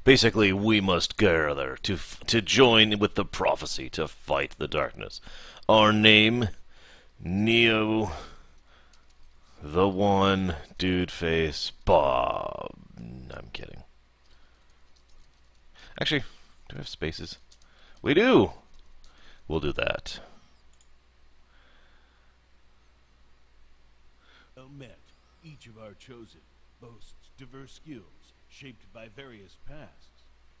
Basically, we must gather to join with the prophecy to fight the darkness. Our name, Neo, the One, Dude Face, Bob. I'm kidding. Actually, do we have spaces? We do! We'll do that. Well met. Each of our chosen boasts diverse skills shaped by various pasts.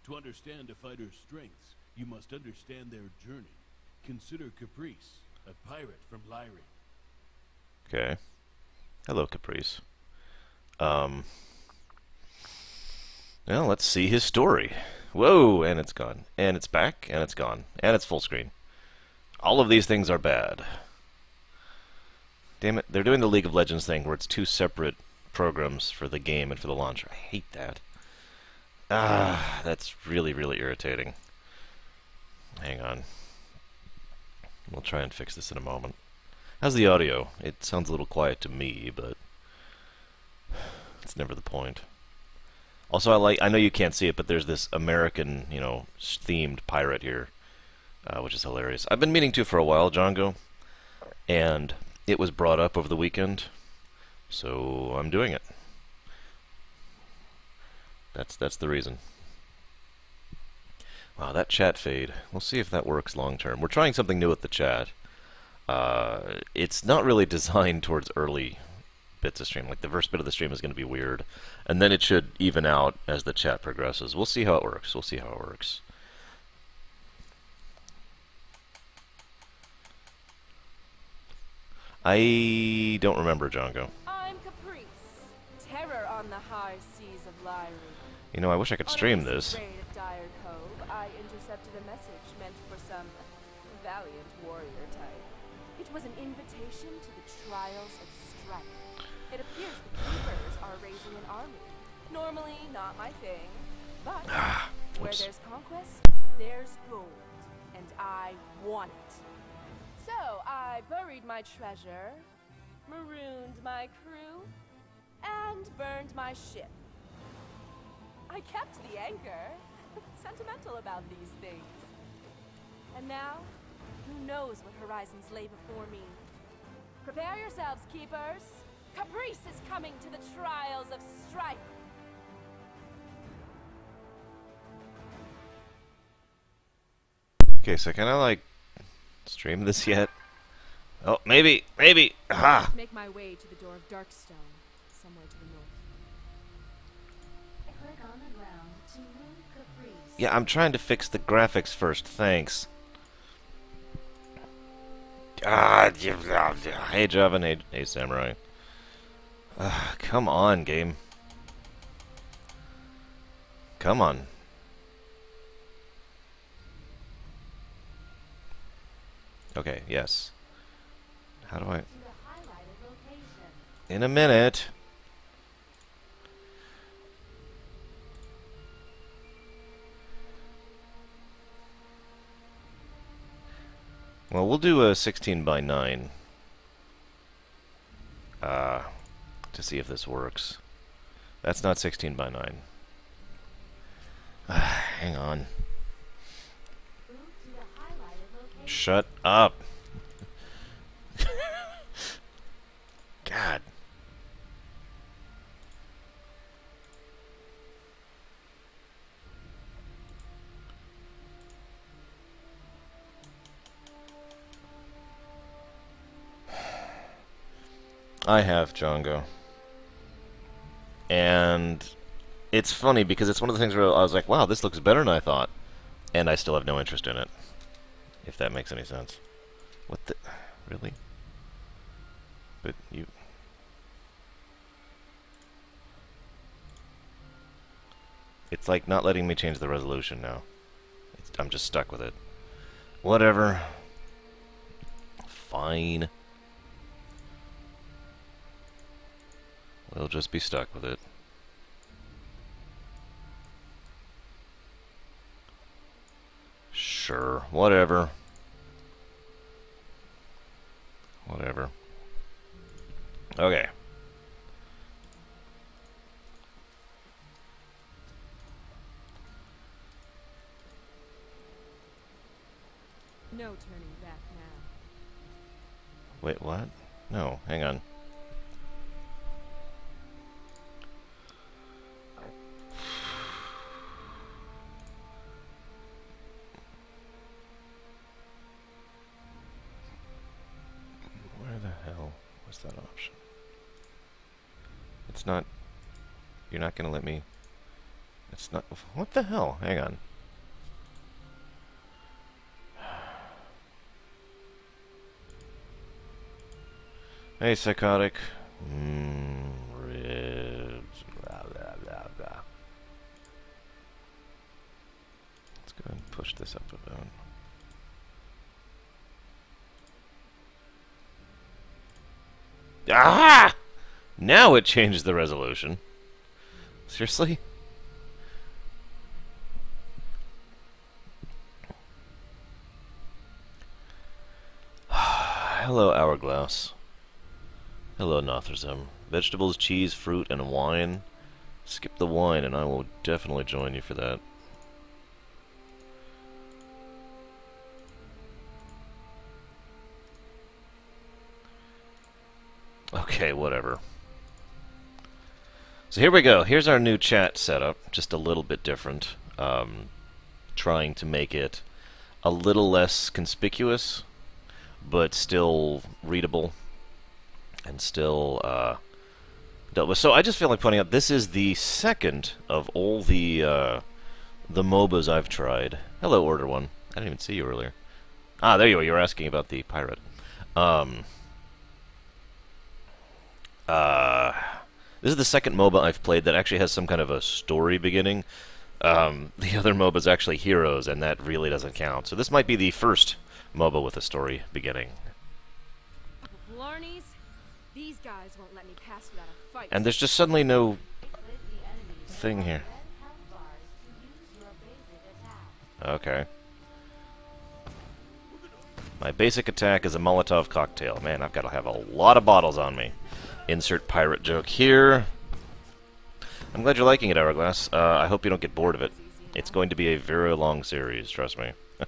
To understand a fighter's strengths, you must understand their journey. Consider Caprice, a pirate from Lyrie. Okay. Hello, Caprice. Well, let's see his story. Whoa, and it's gone. And it's back, and it's gone. And it's full screen. All of these things are bad. Damn it, they're doing the League of Legends thing where it's two separate programs for the game and for the launcher. I hate that. Ah, that's really, really irritating. Hang on. We'll try and fix this in a moment. How's the audio? It sounds a little quiet to me, but it's never the point. Also, I know you can't see it, but there's this American, themed pirate here, which is hilarious. I've been meaning to for a while, Django, and it was brought up over the weekend, so I'm doing it. That's the reason. Wow, that chat fade. We'll see if that works long term. We're trying something new with the chat. It's not really designed towards early bits of stream. Like, the first bit of the stream is going to be weird, and then it should even out as the chat progresses. We'll see how it works. We'll see how it works. I don't remember, Django. I'm Caprice, terror on the high seas of Lyrie. You know, I wish I could stream this. On a raid at Dire Cove, I intercepted a message meant for some valiant warrior type. It was an invitation to the trials of Strife. It appears the Keepers are raising an army. Normally not my thing, but where there's conquest, there's gold, and I want it. So I buried my treasure, marooned my crew, and burned my ship. I kept the anchor. Sentimental about these things. And now, who knows what horizons lay before me. Prepare yourselves, Keepers. Caprice is coming to the trials of Strife. Okay, so can I, stream this yet? Oh, maybe! Aha! Make my way to the door of Darkstone, somewhere to the north. Click on the ground to move Caprice. Yeah, I'm trying to fix the graphics first, thanks. Hey, Javan, hey, Samurai. Come on, game. Come on. Okay, yes. How do I... In a minute. Well, we'll do a 16 by 9. To see if this works. That's not 16 by 9. Hang on. Shut up. God. I have Django. And it's funny because it's one of the things where I was like, wow, this looks better than I thought. And I still have no interest in it. If that makes any sense. What the... Really? But you... It's like not letting me change the resolution now. I'm just stuck with it. Whatever. Fine. We'll just be stuck with it. Sure, whatever. Whatever. Okay. No turning back now. Wait, what? No, hang on. Where the hell was that option? It's not... You're not gonna let me... It's not... What the hell? Hang on. Hey, psychotic. Ribs. Blah, blah, blah, blah. Let's go ahead and push this up a bit. Ah! Now it changed the resolution. Seriously? Hello, Hourglass. Hello, Notherzem. Vegetables, cheese, fruit, and wine. Skip the wine, and I will definitely join you for that. Okay, whatever. So here we go. Here's our new chat setup. Just a little bit different. Trying to make it a little less conspicuous, but still readable. And still dealt with. So I just feel like pointing out this is the second of all the MOBAs I've tried. Hello, Order One. I didn't even see you earlier. Ah, there you are. You were asking about the pirate. This is the second MOBA I've played that actually has some kind of a story beginning. The other MOBA is actually Heroes, and that really doesn't count. So this might be the first MOBA with a story beginning. Blarneys, these guys won't let me pass without a fight. And there's just suddenly no Click the enemy thing here. red health bars to use your basic attack. Okay. My basic attack is a Molotov cocktail. Man, I've got to have a lot of bottles on me. Insert pirate joke here. I'm glad you're liking it, Hourglass. I hope you don't get bored of it. It's going to be a very long series, trust me. Blue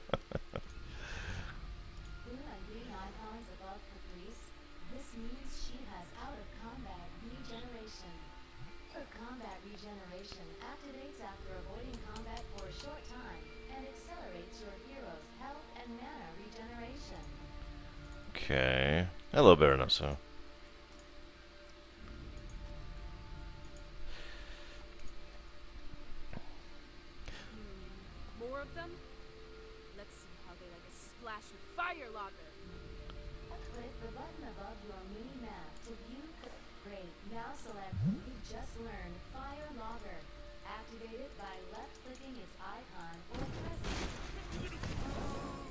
and green icons above Caprice. This means she has out of combat regeneration. Her combat regeneration activates after avoiding combat for a short time and accelerates your hero's health and mana regeneration. Okay. Hello, Baronoso. More of them? Let's see how they like a splash of fire lager. Click the button above your mini map to view. Great. Now select You've just learned Fire Logger. Activate it by left-clicking its icon or pressing.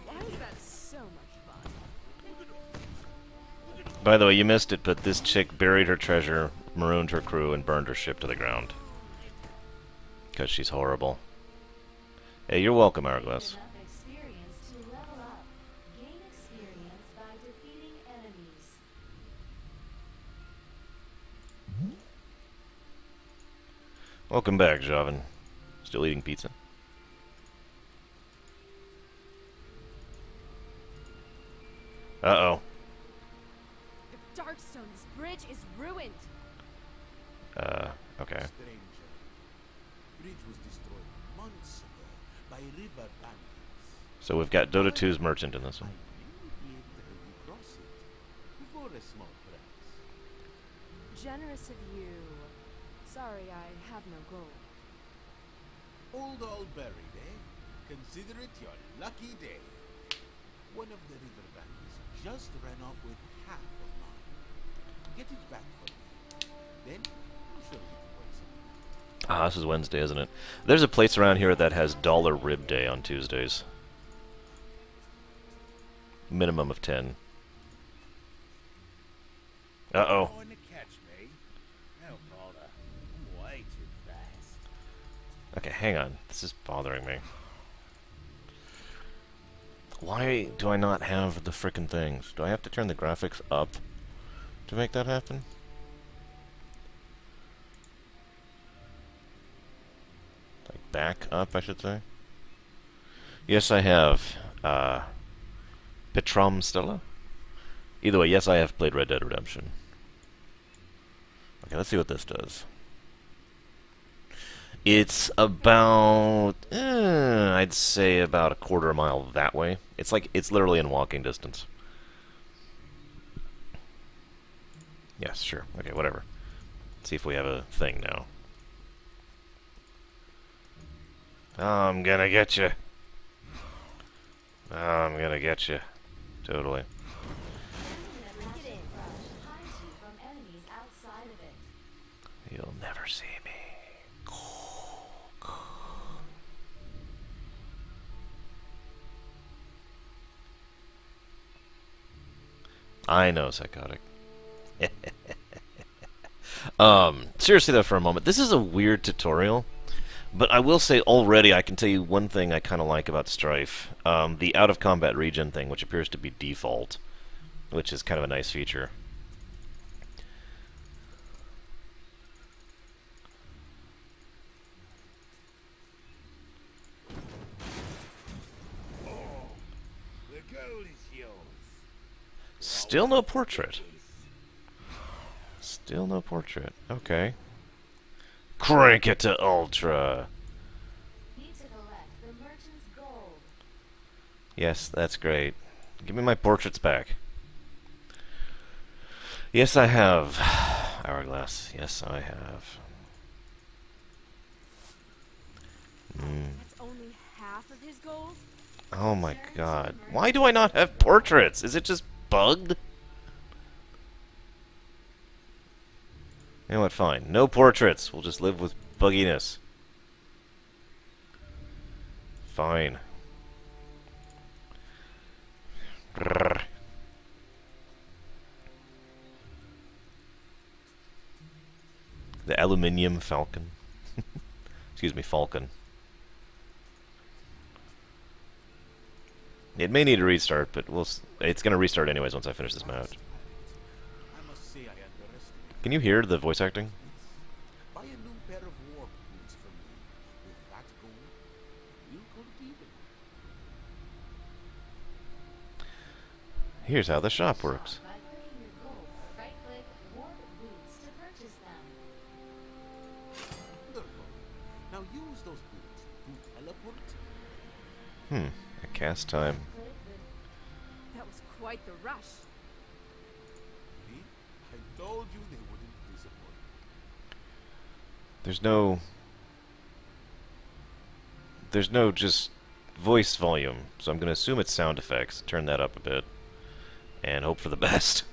Why is that so much fun? By the way, you missed it, but this chick buried her treasure, marooned her crew, and burned her ship to the ground. Because she's horrible. Hey, you're welcome, Hourglass. Enough experience to level up. Gain experience by defeating enemies. Welcome back, Javan. Still eating pizza? Uh-oh. If Darkstone's bridge is ruined. Okay. Stranger. Bridge was destroyed months ago by river bandits. So we've got Dota 2's merchant in this I one. will be able to help you cross it before a small price. Generous of you. Sorry, I have no gold. Old all buried, eh? Consider it your lucky day. One of the river bandits just ran off with half of mine. Get it back for me. Then I'll show you the ways. Ah, this is Wednesday, isn't it? There's a place around here that has Dollar Rib Day on Tuesdays. Minimum of 10. Uh-oh. Trying to catch me? No bother. I'm way too fast. Okay, hang on. This is bothering me. Why do I not have the frickin' things? Do I have to turn the graphics up to make that happen? Like back up, I should say. Yes, I have Petrom Stella? Either way, yes, I have played Red Dead Redemption. Okay, let's see what this does. It's about, I'd say about a quarter mile that way. It's like, it's literally in walking distance. Yes, sure. Okay, whatever. Let's see if we have a thing now. I'm gonna get you. I'm gonna get you. Totally. You'll never see me. I know, psychotic. Seriously though, for a moment, this is a weird tutorial, but I will say already I can tell you one thing I kind of like about Strife. The out-of-combat regen thing, which appears to be default, which is kind of a nice feature. Still no portrait. Still no portrait. Okay. Crank it to ultra. Need to collect the merchant's gold. Yes, that's great. Give me my portraits back. Yes, I have. Hourglass. Yes, I have. That's only half of his gold? Oh my god. Why do I not have portraits? Is it just bugged? You know what, fine. No portraits. We'll just live with bugginess. Fine. Grrr. The aluminium falcon. Excuse me, falcon. It may need a restart, but it's going to restart anyways once I finish this match. I must say I underestimated. Can you hear the voice acting? Buy a new pair of war boots for me. With that gold, we'll go to even. Here's how the shop works. By clicking your gold, right-click Warp Boots to purchase them. Wonderful. Now use those boots to teleport. A cast time. Click the That was quite the rush. See? I told you they wouldn't disappoint. There's no just voice volume, so I'm going to assume it's sound effects. Turn that up a bit and hope for the best.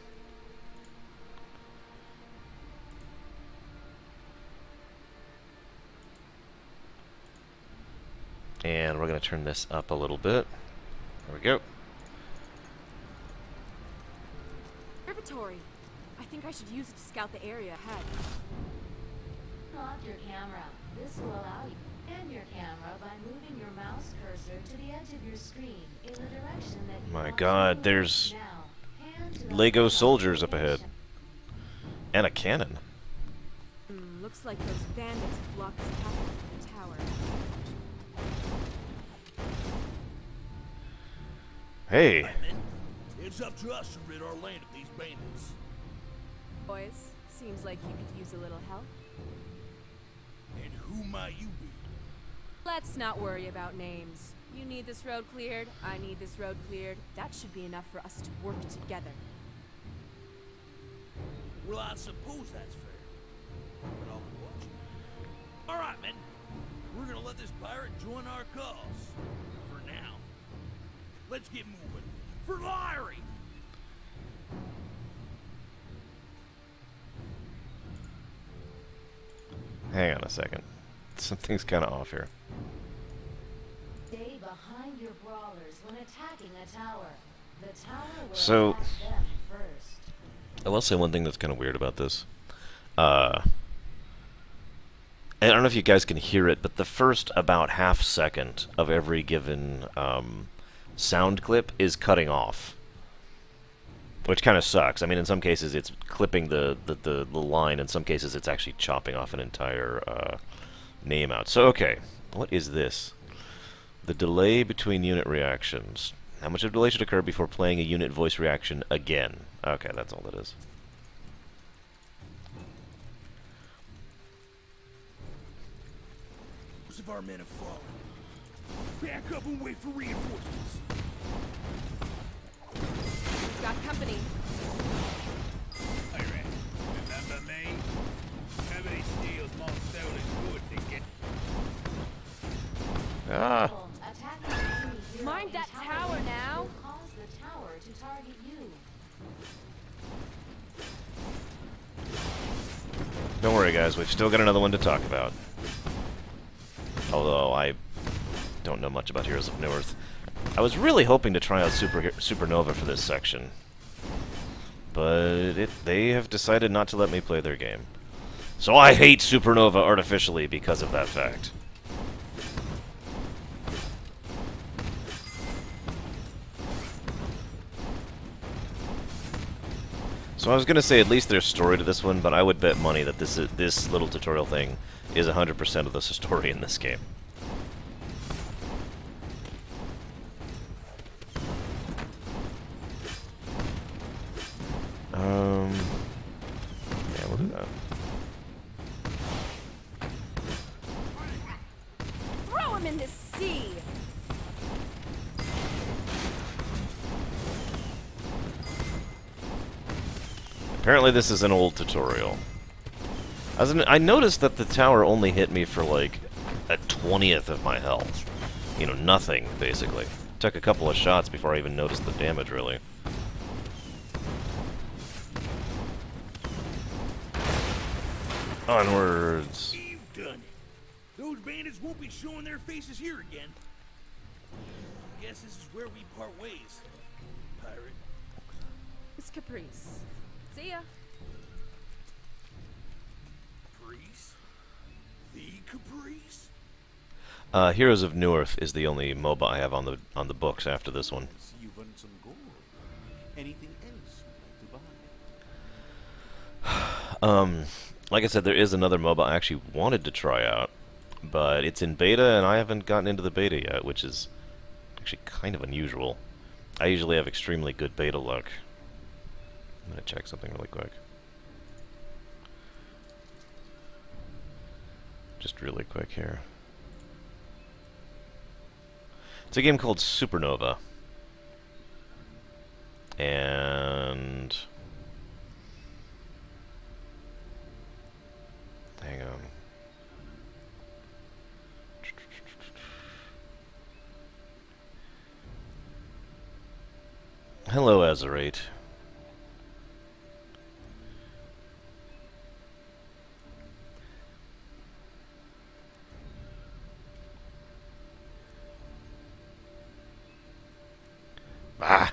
And we're going to turn this up a little bit. There we go. Observatory. I think I should use it to scout the area ahead. Lock your camera. This will allow you and your camera by moving your mouse cursor to the edge of your screen in the direction that you My want God, to move. there's Now, hand to the Lego left soldiers up ahead. location. And a cannon. Looks like those bandits blocked the path to the tower. Hey, Men, it's up to us to rid our land of these bandits. Boys, seems like you could use a little help. And who might you be? Let's not worry about names. You need this road cleared, I need this road cleared. That should be enough for us to work together. Well, I suppose that's fair. But I'll be watching. All right, men. We're gonna let this pirate join our cause. For now. Let's get moving. For Lyrie! hang on a second. Something's kind of off here. Stay behind your brawlers when attacking a tower. The tower will So- attack them first. I will say one thing that's kind of weird about this. I don't know if you guys can hear it, but the first about half second of every given sound clip is cutting off, which kind of sucks. I mean, in some cases it's clipping the line. In some cases it's actually chopping off an entire name out. So okay, what is this? The delay between unit reactions. How much of a delay should occur before playing a unit voice reaction again? Okay, that's all that is. Most of our men have fallen. Back up and wait for reinforcements. We've got company. Alright, remember me? Nobody steals more stolen goods than get... Ah! Attack the enemy hero Mind in that tower now. will cause the tower to target you. Don't worry, guys. We've still got another one to talk about. Although I don't know much about Heroes of Newerth. I was really hoping to try out Supernova for this section, but they have decided not to let me play their game. So I hate Supernova artificially because of that fact. So I was gonna say at least there's story to this one, but I would bet money that this little tutorial thing is 100% of the story in this game. Yeah, we'll do that. Throw him in the sea! Apparently this is an old tutorial. I noticed that the tower only hit me for like a 20th of my health. You know, nothing, basically. Took a couple of shots before I even noticed the damage, really. Onwards. You've done it. Those bandits won't be showing their faces here again. Guess this is where we part ways, pirate. It's Caprice. See ya. Caprice? The Caprice? Heroes of Newerth is the only MOBA I have on the books after this one. See you've earned some gold. Anything else you'd like to buy? Like I said, there is another MOBA I actually wanted to try out, but it's in beta and I haven't gotten into the beta yet, which is actually kind of unusual. I usually have extremely good beta luck. I'm gonna check something really quick. Just really quick here. It's a game called Supernova. And... hang on. Hello, Azerate. Ah!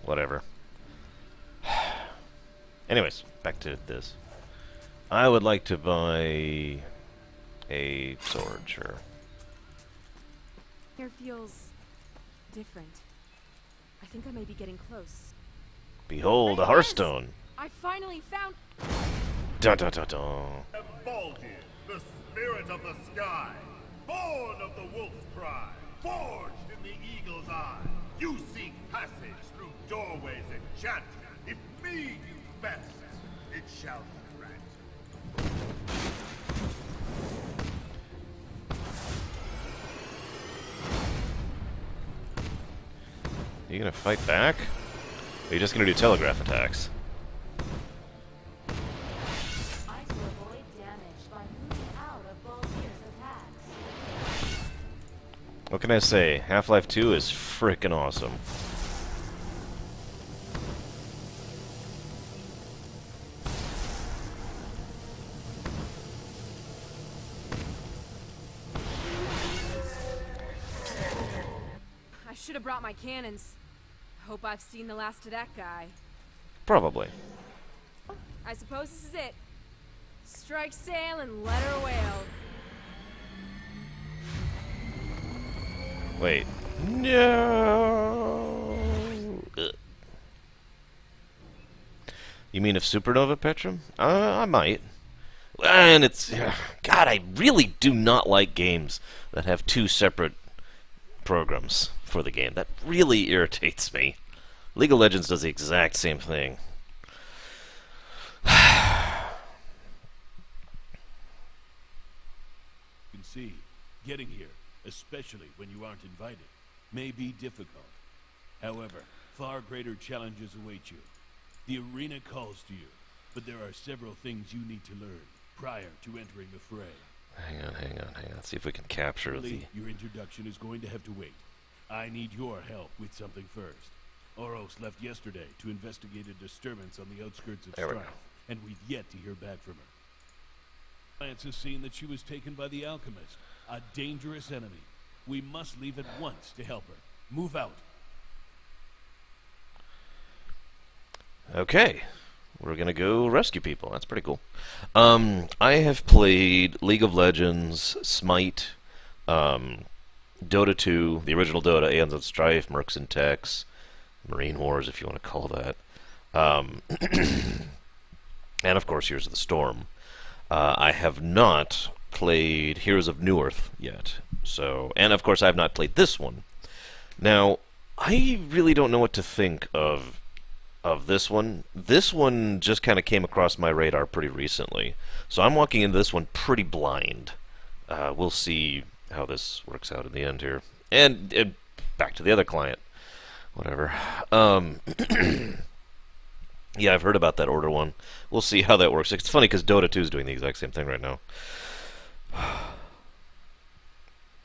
Whatever. Anyways, back to this. I would like to buy a sword, sure. Here feels different. I think I may be getting close. Behold, a Hearthstone! I finally found... Dun dun dun dun. Baldir, the spirit of the sky, born of the wolf's cry, forged in the eagle's eye. You seek passage through doorways enchanted. If me you best, it shall be granted. You gonna fight back? Or are you just gonna do telegraph attacks? I to avoid damage by moving out of Baldir's attacks. What can I say? Half-Life 2 is frickin' awesome. I should have brought my cannons. Hope I've seen the last of that guy. Probably. I suppose this is it. Strike sail and let her wail. Wait. No. Ugh. You mean if Supernova Petrum? I might. And it's... God, I really do not like games that have two separate programs for the game. That really irritates me. League of Legends does the exact same thing. You can see, getting here, especially when you aren't invited, may be difficult. However, far greater challenges await you. The arena calls to you, but there are several things you need to learn prior to entering the fray. Hang on. Let's see if we can capture Really, your introduction is going to have to wait. I need your help with something first. Oros left yesterday to investigate a disturbance on the outskirts of There we Strife, and we've yet to hear back from her. Science has seen that she was taken by the alchemist, a dangerous enemy. We must leave at once to help her. Move out. Okay. We're gonna go rescue people. That's pretty cool. I have played League of Legends, Smite, Dota 2, the original Dota, Aeons of Strife, Mercs and Techs, Marine Wars, if you want to call that, and of course Heroes of the Storm. I have not played Heroes of Newerth yet, and of course I have not played this one. Now, I really don't know what to think of this one. This one just kind of came across my radar pretty recently, so I'm walking into this one pretty blind. We'll see how this works out in the end here. And back to the other client. Whatever. Yeah, I've heard about that Order one. We'll see how that works. It's funny because Dota 2 is doing the exact same thing right now.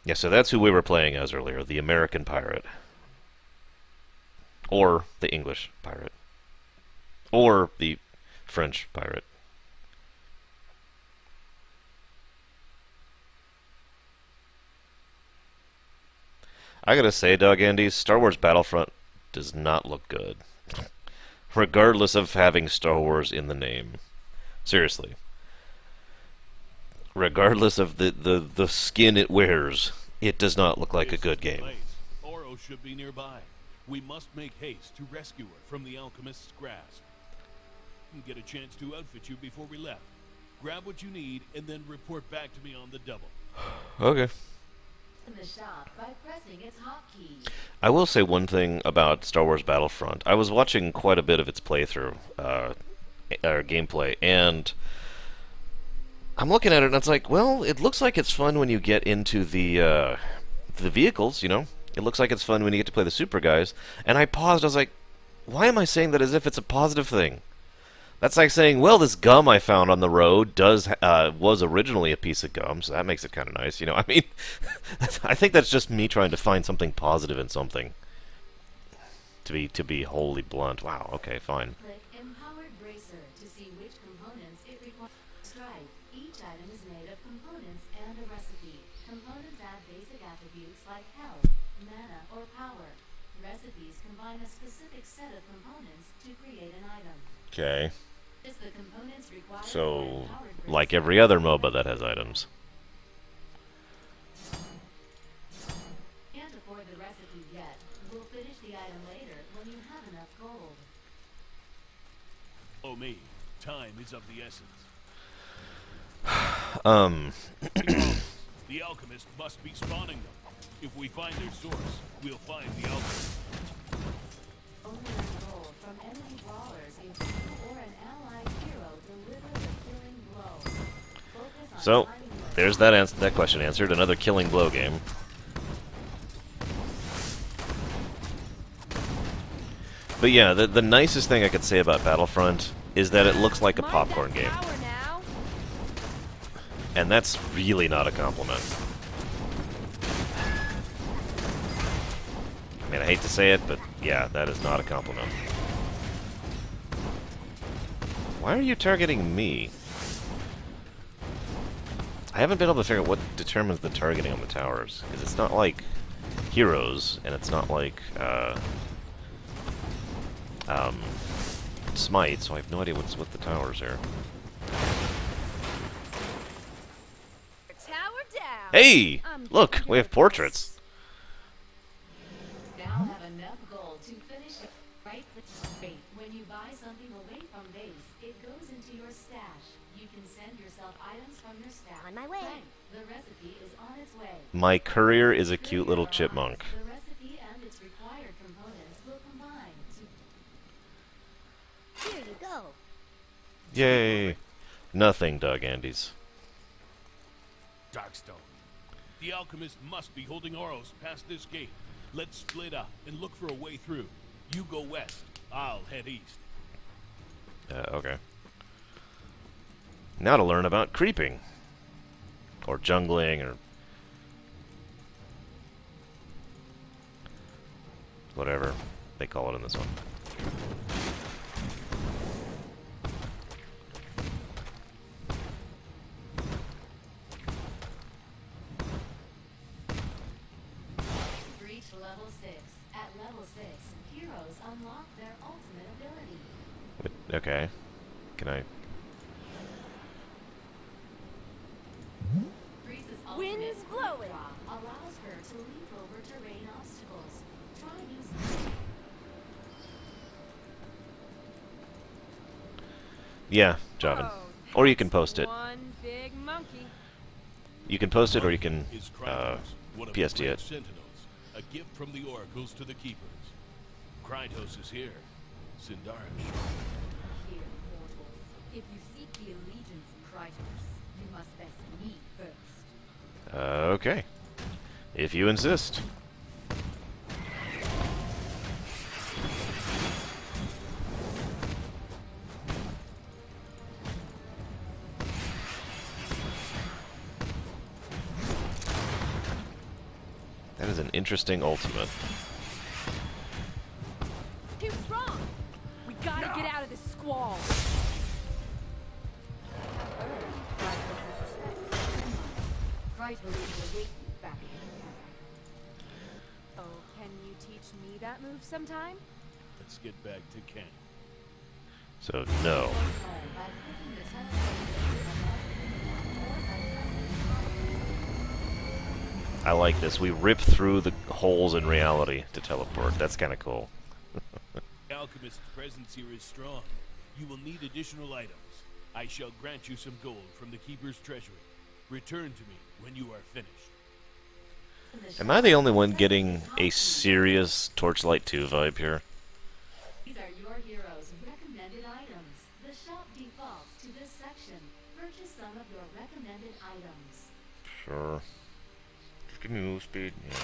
Yeah, so that's who we were playing as earlier, the American pirate. Or the English pirate. Or the French pirate. I gotta say, Doug Andy, Star Wars Battlefront does not look good. Regardless of having Star Wars in the name. Seriously. Regardless of the skin it wears, it does not look like a good game. Oro should be nearby. We must make haste to rescue her from the alchemist's grasp. And get a chance to outfit you before we left. Grab what you need and then report back to me on the double. Okay. In the shop by pressing its hotkey. I will say one thing about Star Wars Battlefront. I was watching quite a bit of its playthrough, or gameplay, and I'm looking at it and it's like, well, it looks like it's fun when you get into the vehicles, you know? It looks like it's fun when you get to play the super guys. And I paused, I was like, why am I saying that as if it's a positive thing? That's like saying, well, this gum I found on the road was originally a piece of gum, so that makes it kind of nice, you know? I mean, I think that's just me trying to find something positive in something. To be wholly blunt. Wow, okay, fine. Click Empowered Bracer to see which components it requires. Strife. Each item is made of components and a recipe. Components add basic attributes like health, mana, or power. Recipes combine a specific set of components to create an item. Okay. The components required for So, Empowered Bracer. like every other MOBA that has items. Can't afford the recipe yet. We'll finish the item later when you have enough gold. Oh me, time is of the essence. The alchemist must be spawning them. If we find their source, we'll find the alchemist. Only gold from enemy brawlers if you or an allied hero deliver the killing blow. Focus on So, finding there's that question answered. Another killing blow game. But yeah, the nicest thing I could say about Battlefront is that it looks like a popcorn game. And that's really not a compliment. I mean, I hate to say it, but yeah, that is not a compliment. Why are you targeting me? I haven't been able to figure out what determines the targeting on the towers, because it's not like Heroes, and it's not like Smite, so I have no idea what's with the towers here. Tower down. Hey! Look, we have portraits. now have enough gold to finish it. Right? When you buy something away from base, it goes into your stash. You can send yourself items from your stash. On my way. Bank. The recipe is on its way. My courier is a cute little chipmunk. The recipe and its required components will combine to Here you go. Yay! Nothing, Doug Andes. Darkstone. The alchemist must be holding Oros past this gate. Let's split up and look for a way through. You go west. I'll head east. Okay. Now to learn about creeping. Or jungling, or whatever they call it in this one. reach level 6. At level 6, heroes unlock their ultimate ability. Okay. Can I? Breeze's Wind's ultimate blowing. drop allows her to leap over terrain obstacles. Try using Yeah, Javin. Oh, Or you can post it. One big monkey. You can post it, or you can Is Krytos, one of the PSD great it. sentinels, a gift from the oracles to the keepers. Krytos is here. Sindarish. Here, mortals. If you seek the allegiance of Krytos, you must best me first. Okay. If you insist. That is an interesting ultimate. Too strong. We gotta get out of this squall. Krytos will await you back in the camp. Oh, can you teach me that move sometime? Let's get back to camp. So, no. by clicking the teleport button or by pressing I like this. We rip through the holes in reality to teleport. That's kind of cool. The alchemist's presence here is strong. You will need additional items. I shall grant you some gold from the keeper's treasury. Return to me when you are finished. Am I the only one getting a serious Torchlight 2 vibe here? These are your heroes' recommended items. The shop defaults to this section. Purchase some of your recommended items. Sure. Just give me move speed. Yeah.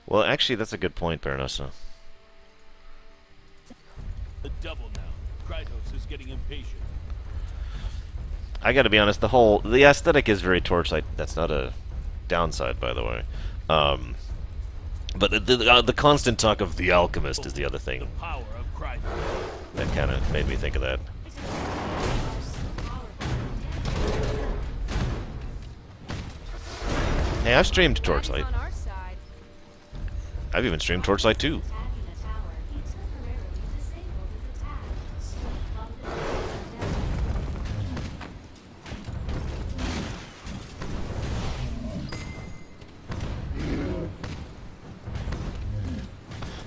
Well, actually, that's a good point, Baronessa. The double now. Krytos is getting impatient. I gotta be honest, the aesthetic is very Torchlight. That's not a downside, by the way. But the constant talk of the alchemist is the other The thing power of Krytos. that kind of made me think of that. Hey, I've streamed Torchlight. On our side. I've even streamed Torchlight 2. Attacking the tower, he temporarily disabled his attacks. While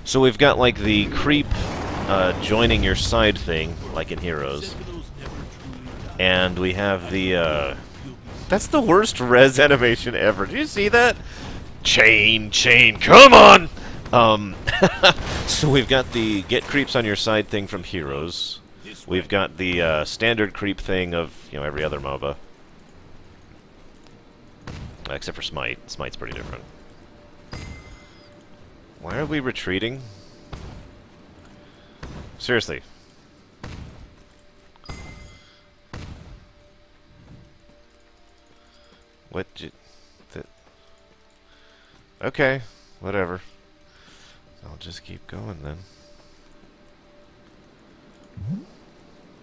So we've got like the creep joining your side thing, like in Heroes, Sentinels never truly die. and we have the You'll be that's the worst res animation ever. Do you see that? Chain, come on! So we've got the get creeps on your side thing from Heroes. this way. We've got the standard creep thing of, you know, every other MOBA. Except for Smite. Smite's pretty different. Why are we retreating? Seriously. What okay, whatever. I'll just keep going then.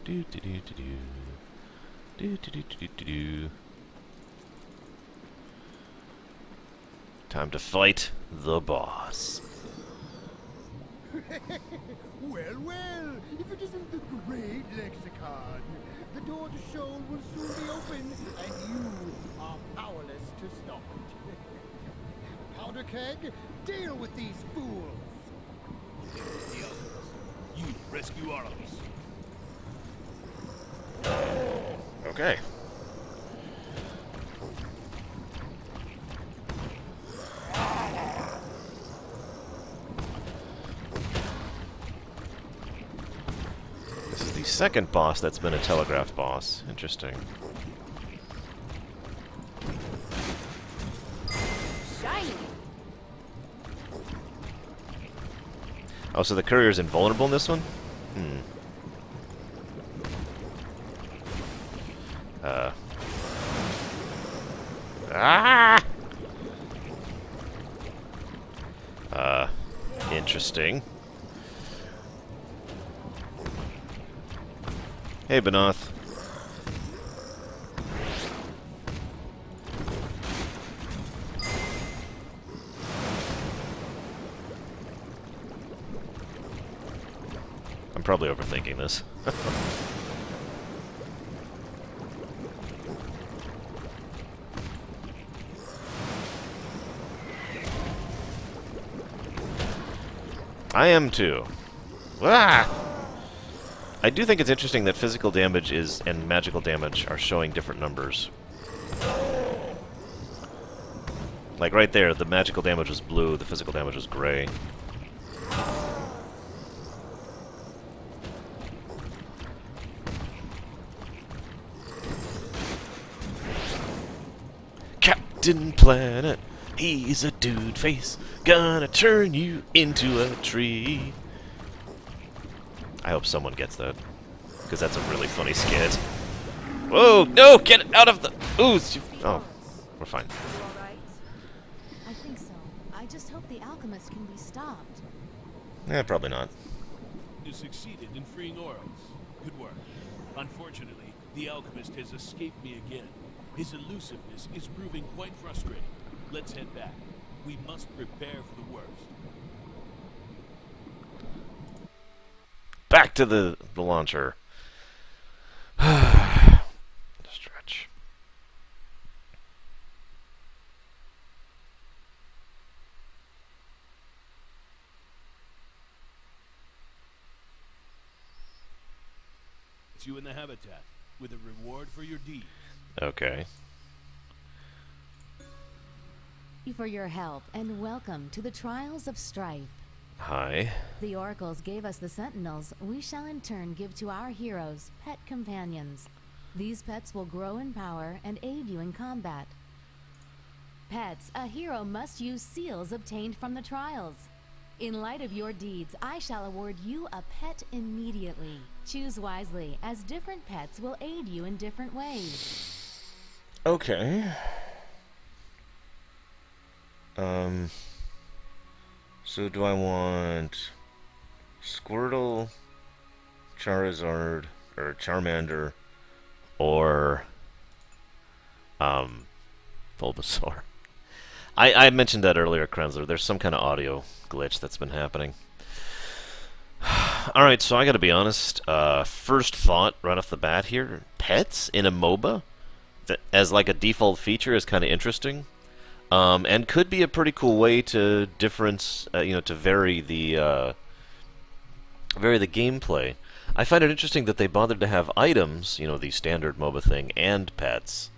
Do do do do do. Do do do do do do. Time to fight the boss. Well, well, if it isn't the great lexicon, the door to Sheol will soon be open, and you are powerless to stop it. powder keg. Deal with these fools. The others. You rescue Arlos. Okay. This is the second boss that's been a telegraph boss. Interesting. Shiny. Oh, so the courier's invulnerable in this one? Hmm. Ah! Interesting. Hey, Benoth. I'm probably overthinking this. I am too. Ah! I do think it's interesting that physical damage and magical damage are showing different numbers. Like right there, the magical damage was blue, the physical damage was gray. Captain Planet, he's a dude face, gonna turn you into a tree. I hope someone gets that, because that's a really funny skit. Whoa, no, get it out of the... Ooh, oh, we're fine. You all right? I think so. I just hope the alchemist can be stopped. Probably not. You succeeded in freeing Oros. Good work. Unfortunately, the alchemist has escaped me again. His elusiveness is proving quite frustrating. Let's head back. We must prepare for the worst. Back to the launcher. Stretch. It's you in the habitat, with a reward for your deeds. Okay. Thank you for your help, and welcome to the Trials of Strife. Hi. The oracles gave us the sentinels. We shall in turn give to our heroes pet companions. These pets will grow in power and aid you in combat. Pets, a hero must use seals obtained from the trials. In light of your deeds, I shall award you a pet immediately. Choose wisely, as different pets will aid you in different ways. Okay. So do I want Squirtle, Charizard, or Charmander, or Bulbasaur? I mentioned that earlier, Krenzler. There's some kind of audio glitch that's been happening. Alright, so I gotta be honest. First thought, right off the bat here, pets in a MOBA that, as like a default feature is kind of interesting. And could be a pretty cool way to to vary the gameplay. I find it interesting that they bothered to have items, the standard MOBA thing, and pets.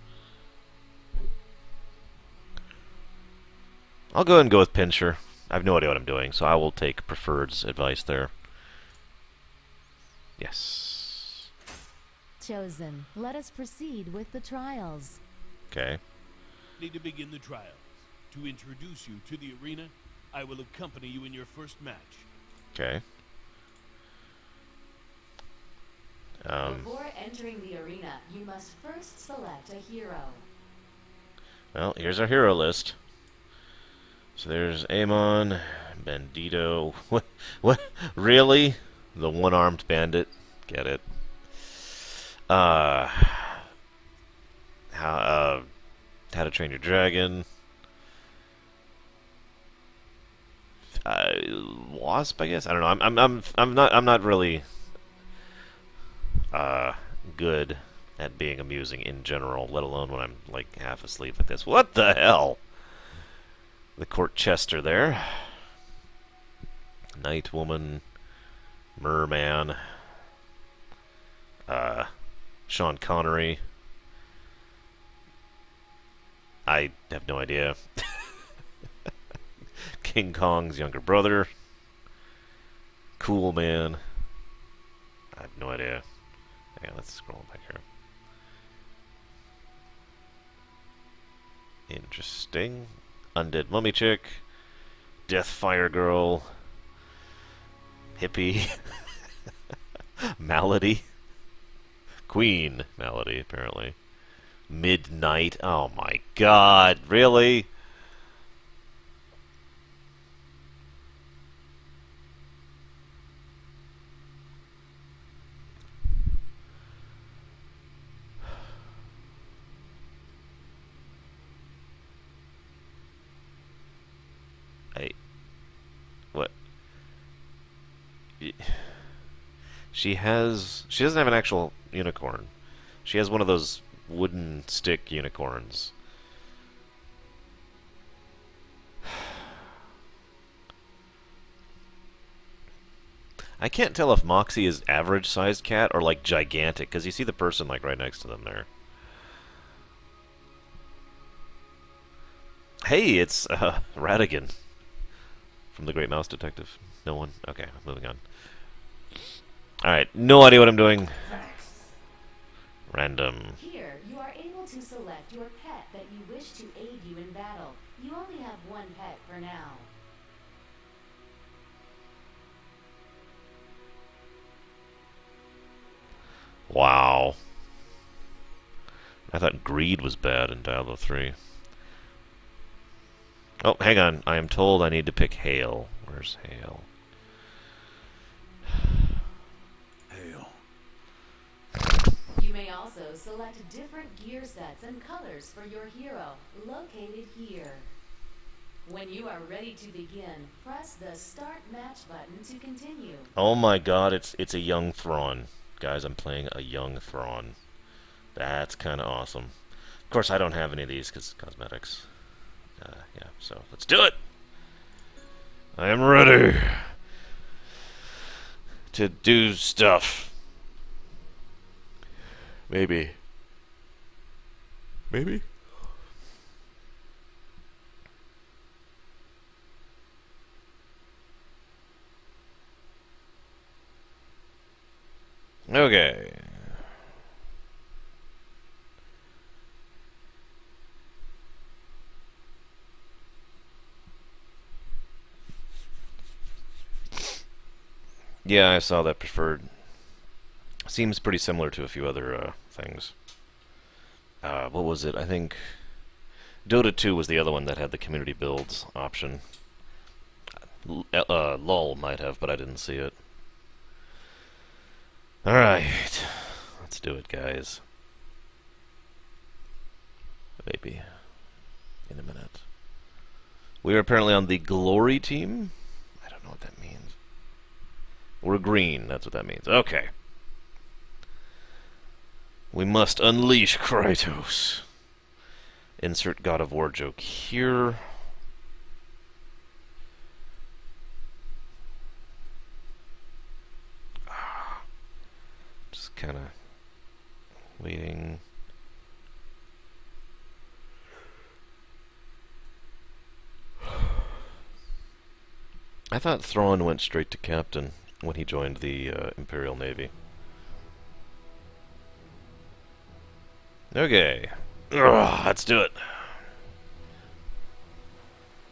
I'll go ahead and go with Pinscher. I have no idea what I'm doing, so I will take Preferred's advice there. Yes. Chosen. Let us proceed with the trials. Okay. Need to begin the trials. To introduce you to the arena, I will accompany you in your first match. Okay. Before entering the arena, you must first select a hero. Well, here's our hero list. So there's Amon, Bandito. What? Really? The one-armed bandit? Get it. How to Train Your Dragon. Wasp, I guess. I don't know. I'm not really good at being amusing in general, let alone when I'm like half asleep like this. What the hell? The court chester there. Night woman, merman, Sean Connery. I have no idea. King Kong's younger brother. Cool Man. I have no idea. Hang on, let's scroll back here. Interesting. Undead Mummy Chick. Deathfire Girl. Hippie. Malady. Queen Malady, apparently. Midnight. Oh my god, really? What? She doesn't have an actual unicorn. She has one of those wooden stick unicorns. I can't tell if Moxie is average-sized cat or like gigantic, because you see the person like right next to them there. Hey, it's Radigan from The Great Mouse Detective. No one? Okay, moving on. Alright, no idea what I'm doing. Random. Here, you are able to select your pet that you wish to aid you in battle. You only have one pet for now. Wow. I thought greed was bad in Diablo 3. Oh, hang on. I am told I need to pick Hail. Where's Hail? Hail. You may also select different gear sets and colors for your hero, located here. When you are ready to begin, press the Start Match button to continue. Oh my god, it's a young Thrawn. Guys, I'm playing a young Thrawn. That's kind of awesome. Of course, I don't have any of these because cosmetics. Yeah, so let's do it! I am ready to do stuff. Maybe. Maybe? Okay. Yeah, I saw that preferred. Seems pretty similar to a few other things. What was it? I think Dota 2 was the other one that had the community builds option. LOL might have, but I didn't see it. Alright. Let's do it, guys. Maybe. In a minute. We are apparently on the Glory team. I don't know what that means. We're green, that's what that means. Okay. We must unleash Kratos. Insert God of War joke here. Just kind of waiting. I thought Thrawn went straight to Captain when he joined the Imperial Navy. Okay. Ugh, let's do it.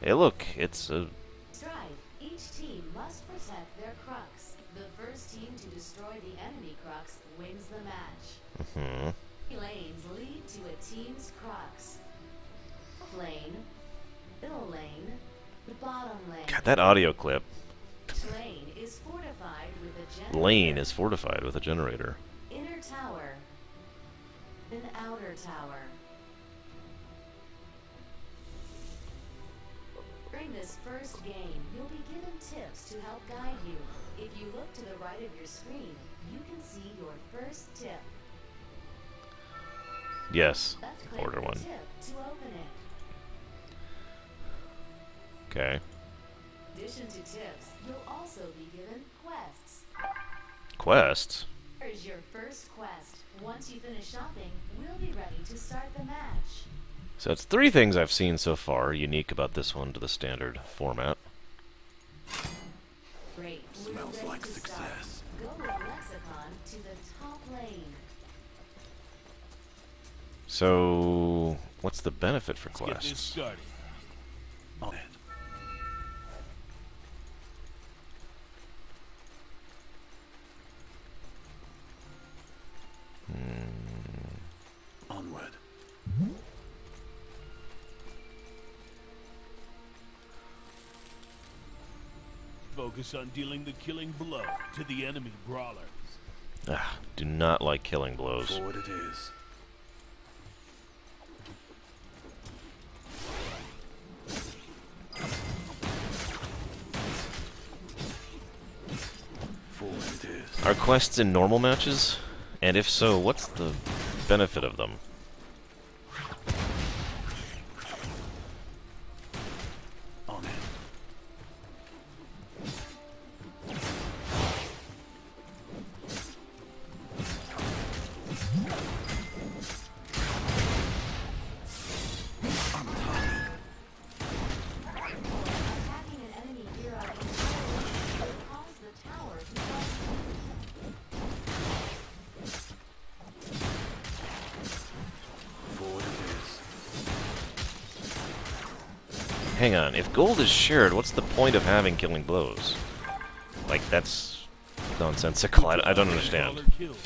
Hey, look, it's a... Strife. Each team must protect their crux. The first team to destroy the enemy crux wins the match. Lanes lead to a team's crux. Lane, middle lane, the bottom lane. God, that audio clip. Lane is fortified with a generator. Lane is fortified with a generator. Inner tower. Then outer tower. During this first game, you'll be given tips to help guide you. If you look to the right of your screen, you can see your first tip. Yes, Left click order the one. tip to open it. Okay. In addition to tips, you'll also be given quests. Quests? Here's your first quest. Once you finish shopping, we'll be ready to start the match. So it's 3 things I've seen so far unique about this one to the standard format. Great. Smells like success. Go with Lexicon to the top lane. So, what's the benefit for Let's get this quests? started. On it. Onward. Focus on dealing the killing blow to the enemy brawlers. Ah, do not like killing blows. Forward it is. Forward it is. Are quests in normal matches? And if so, what's the benefit of them? On it. Attacking an enemy hero will cause the tower to fall. Forward it is. Hang on, if gold is shared, what's the point of having killing blows? Like, that's nonsensical. I don't understand. Brawler killed.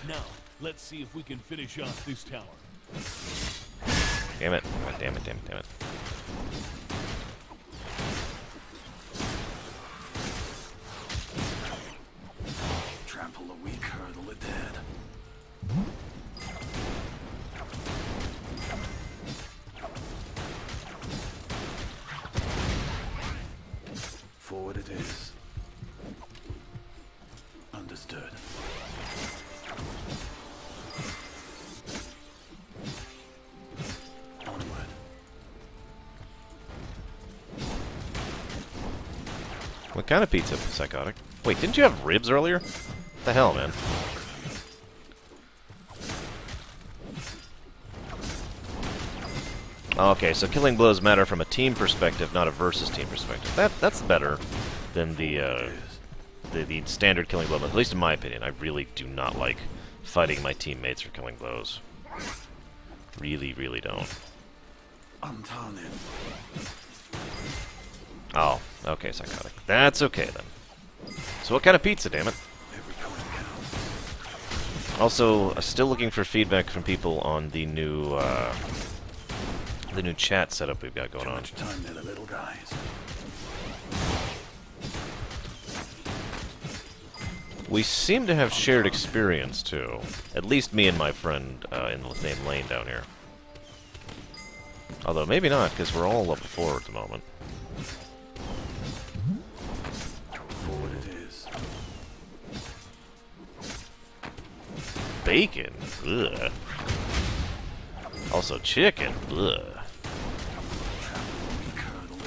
Now, let's see if we can finish off this tower. Damn it. God, damn it, damn it, damn it. Trample the weak, hurdle the dead. Forward it is. Understood. Onward. What kind of pizza, Psychotic? Wait, didn't you have ribs earlier? What the hell, man? Okay, so killing blows matter from a team perspective, not a versus team perspective. That's better than the standard killing blow, at least in my opinion. I really do not like fighting my teammates for killing blows. Really, really don't. Untarnished. Oh, okay, Psychotic. That's okay, then. So what kind of pizza, damn it? Every coin counts. Also, still looking for feedback from people on the new chat setup we've got going Too on. much time there, the little guys. We seem to have shared experience, too. At least me and my friend in the same lane down here. Although, maybe not, because we're all level 4 at the moment. Forward it is. Bacon? Ugh. Also chicken? Ugh. Trample the weak, hurdle the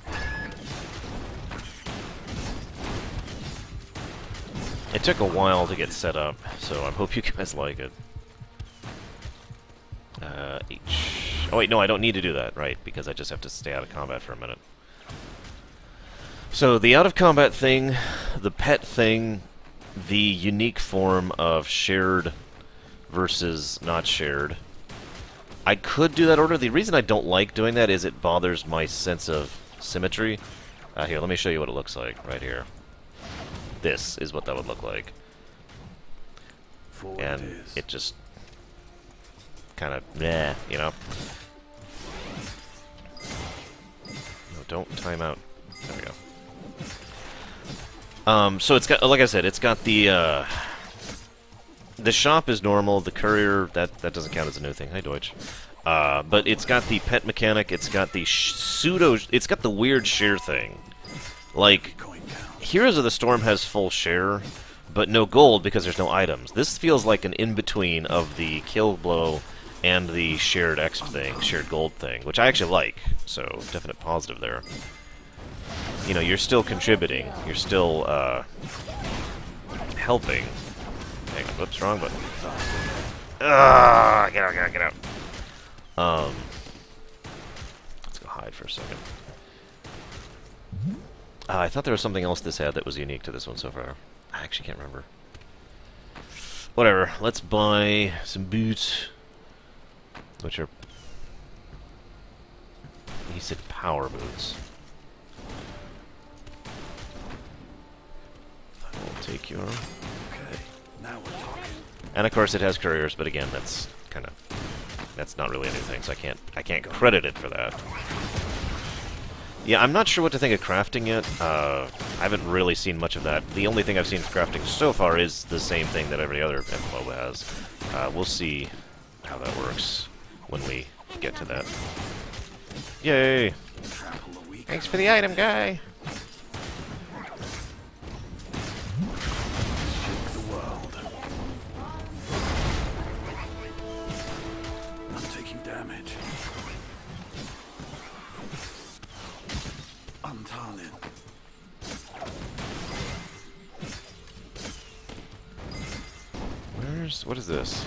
dead. It took a while to get set up, so I hope you guys like it. H. Oh wait, no, I don't need to do that, right, because I just have to stay out of combat for a minute. So, the out-of-combat thing, the pet thing, the unique form of shared versus not shared. I could do that order. The reason I don't like doing that is it bothers my sense of symmetry. Here, let me show you what it looks like, right here. This is what that would look like. Forward And it is. it just kind of meh, you know? No, don't time out. There we go. So it's got, like I said, it's got the shop is normal, the courier, that doesn't count as a new thing. Hi, Deutsch. But it's got the pet mechanic, it's got the it's got the weird share thing. Like, Coin counts. Heroes of the Storm has full share, but no gold because there's no items. This feels like an in-between of the kill blow and the shared X thing, shared gold thing, which I actually like, so definite positive there. You know, you're still contributing, you're still, helping. Hang on, whoops, wrong button. Get out, get out. Let's go hide for a second. I thought there was something else this had that was unique to this one so far. I actually can't remember. Whatever, let's buy some boots, which are... He said power boots. I will take your... Okay, now we're talking. And of course it has couriers, but again, that's kind of... That's not really anything, so I can't credit it for that. Yeah, I'm not sure what to think of crafting yet. I haven't really seen much of that. The only thing I've seen for crafting so far is the same thing that every other MOBA has. We'll see how that works when we get to that. Yay! Thanks for the item, guy! Shake the world. I'm taking damage. Untarling. What is this?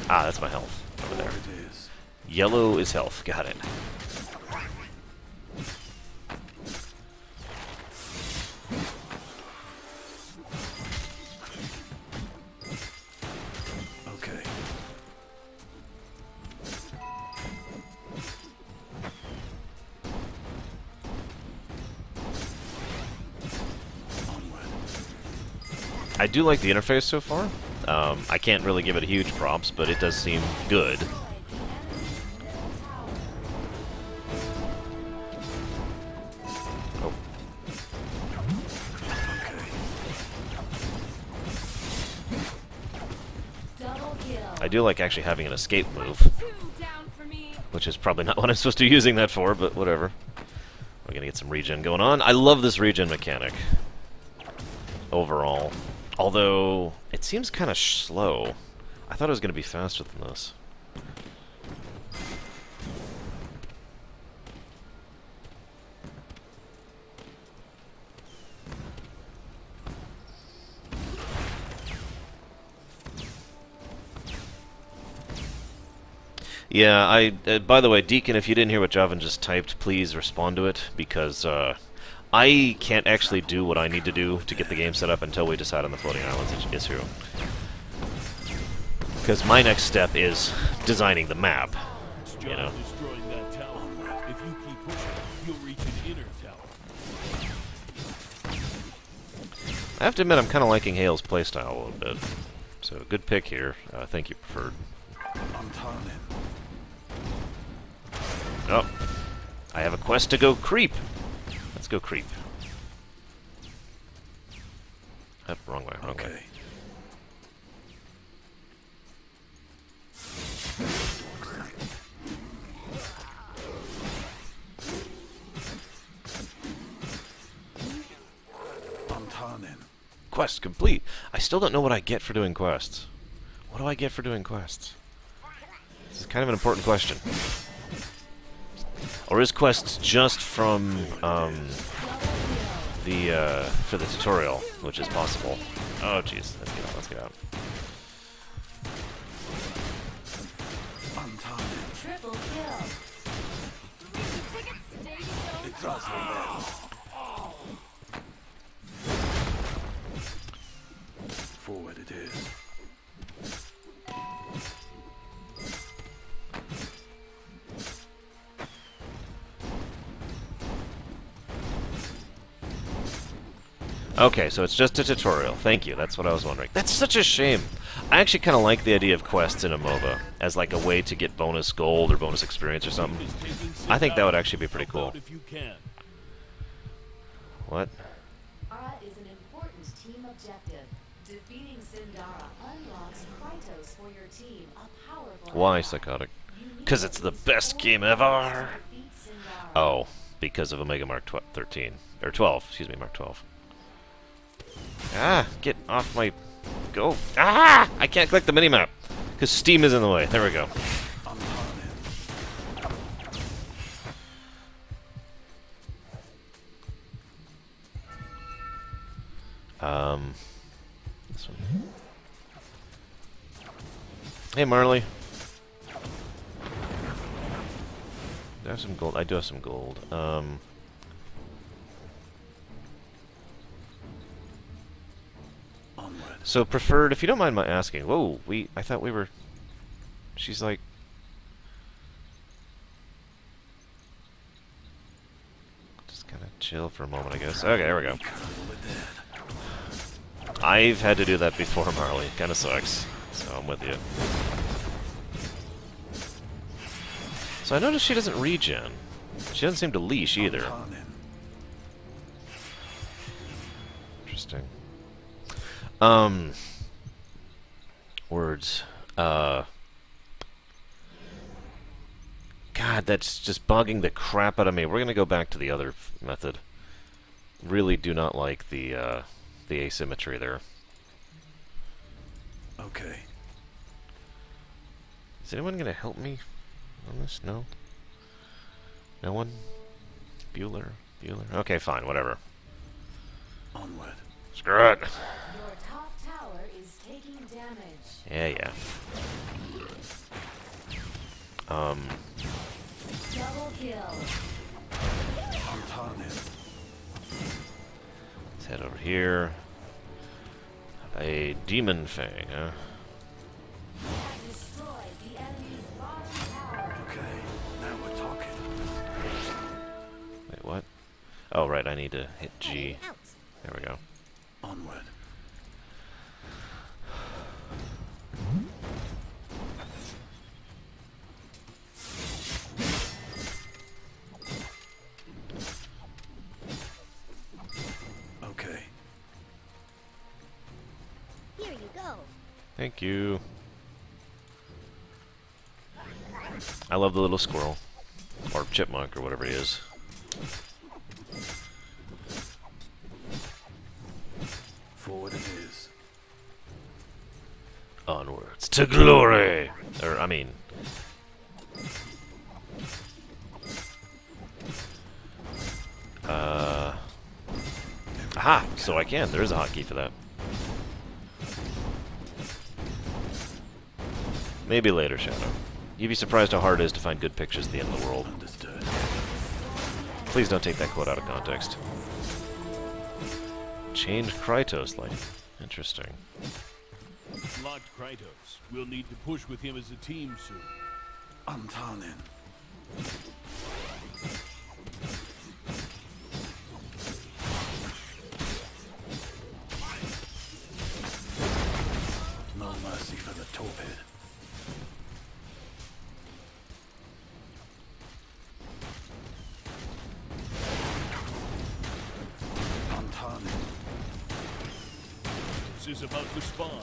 Ah, that's my health over there. It is. Yellow is health, got it. Okay. I do like the interface so far. I can't really give it huge props, but it does seem good. Oh. I do like actually having an escape move, which is probably not what I'm supposed to be using that for, but whatever. We're gonna get some regen going on. I love this regen mechanic overall. Although, it seems kind of slow. I thought it was going to be faster than this. Yeah, by the way, Deacon, if you didn't hear what Javan just typed, please respond to it, because, I can't actually do what I need to do to get the game set up until we decide on the floating islands issue. Because my next step is designing the map, you know. Destroying that tower. If you keep pushing, you'll reach an inner tower. I have to admit, I'm kind of liking Hale's playstyle a little bit. So, good pick here. Thank you, Preferred. I'm turning. Oh, I have a quest to go creep. Let's go creep. Wrong way, wrong way. I'm turning. Quest complete. I still don't know what I get for doing quests. What do I get for doing quests? This is kind of an important question. Or is quests just from, for the tutorial, which is possible. Oh, jeez. Let's get out, let's get out. I'm turning. Triple kill. It does no better. Forward it is. Okay, so it's just a tutorial. Thank you, that's what I was wondering. That's such a shame. I actually kind of like the idea of quests in a MOBA as like a way to get bonus gold or bonus experience or something. I think that would actually be pretty cool. What? Ara is an important team objective. Defeating Sindara unlocks Krytos for your team, a powerful Why ally. psychotic? Because it's the best game ever! Defeat Sindara. Oh, because of Omega Mark 13. Or 12, excuse me, Mark 12. Ah, get off my... Go. Ah! I can't click the minimap. Because Steam is in the way. There we go. This one. Hey, Marley. Do I have some gold? I do have some gold. So preferred, if you don't mind my asking. Whoa, I thought we were. She's like. Just kind of chill for a moment, I guess. Okay, there we go. I've had to do that before, Marley. Kind of sucks. So I'm with you. So I noticed she doesn't regen. She doesn't seem to leash either. Interesting. Words. God, that's just bugging the crap out of me. We're gonna go back to the other method. Really do not like the asymmetry there. Okay. Is anyone gonna help me on this? No? No one? Bueller? Okay, fine, whatever. Onward. Screw it. Your top tower is taking damage. Yeah. Double kill. Let's head over here. A demon fang, huh? Have destroyed the enemy's bottom tower. Okay, now we're talking. Wait, what? Oh, right, I need to hit G. There we go. Onward. Okay. Here you go. Thank you. I love the little squirrel. Or chipmunk, or whatever he is. Forward it is. Onwards to glory! Or, I mean... Aha! So I can. There is a hotkey for that. Maybe later, Shadow. You'd be surprised how hard it is to find good pictures at the end of the world. Understood. Please don't take that quote out of context. Change Krytos light. Interesting. Locked Krytos. We'll need to push with him as a team soon. Antanen. No mercy for the torpid. Antanen. Is about to spawn.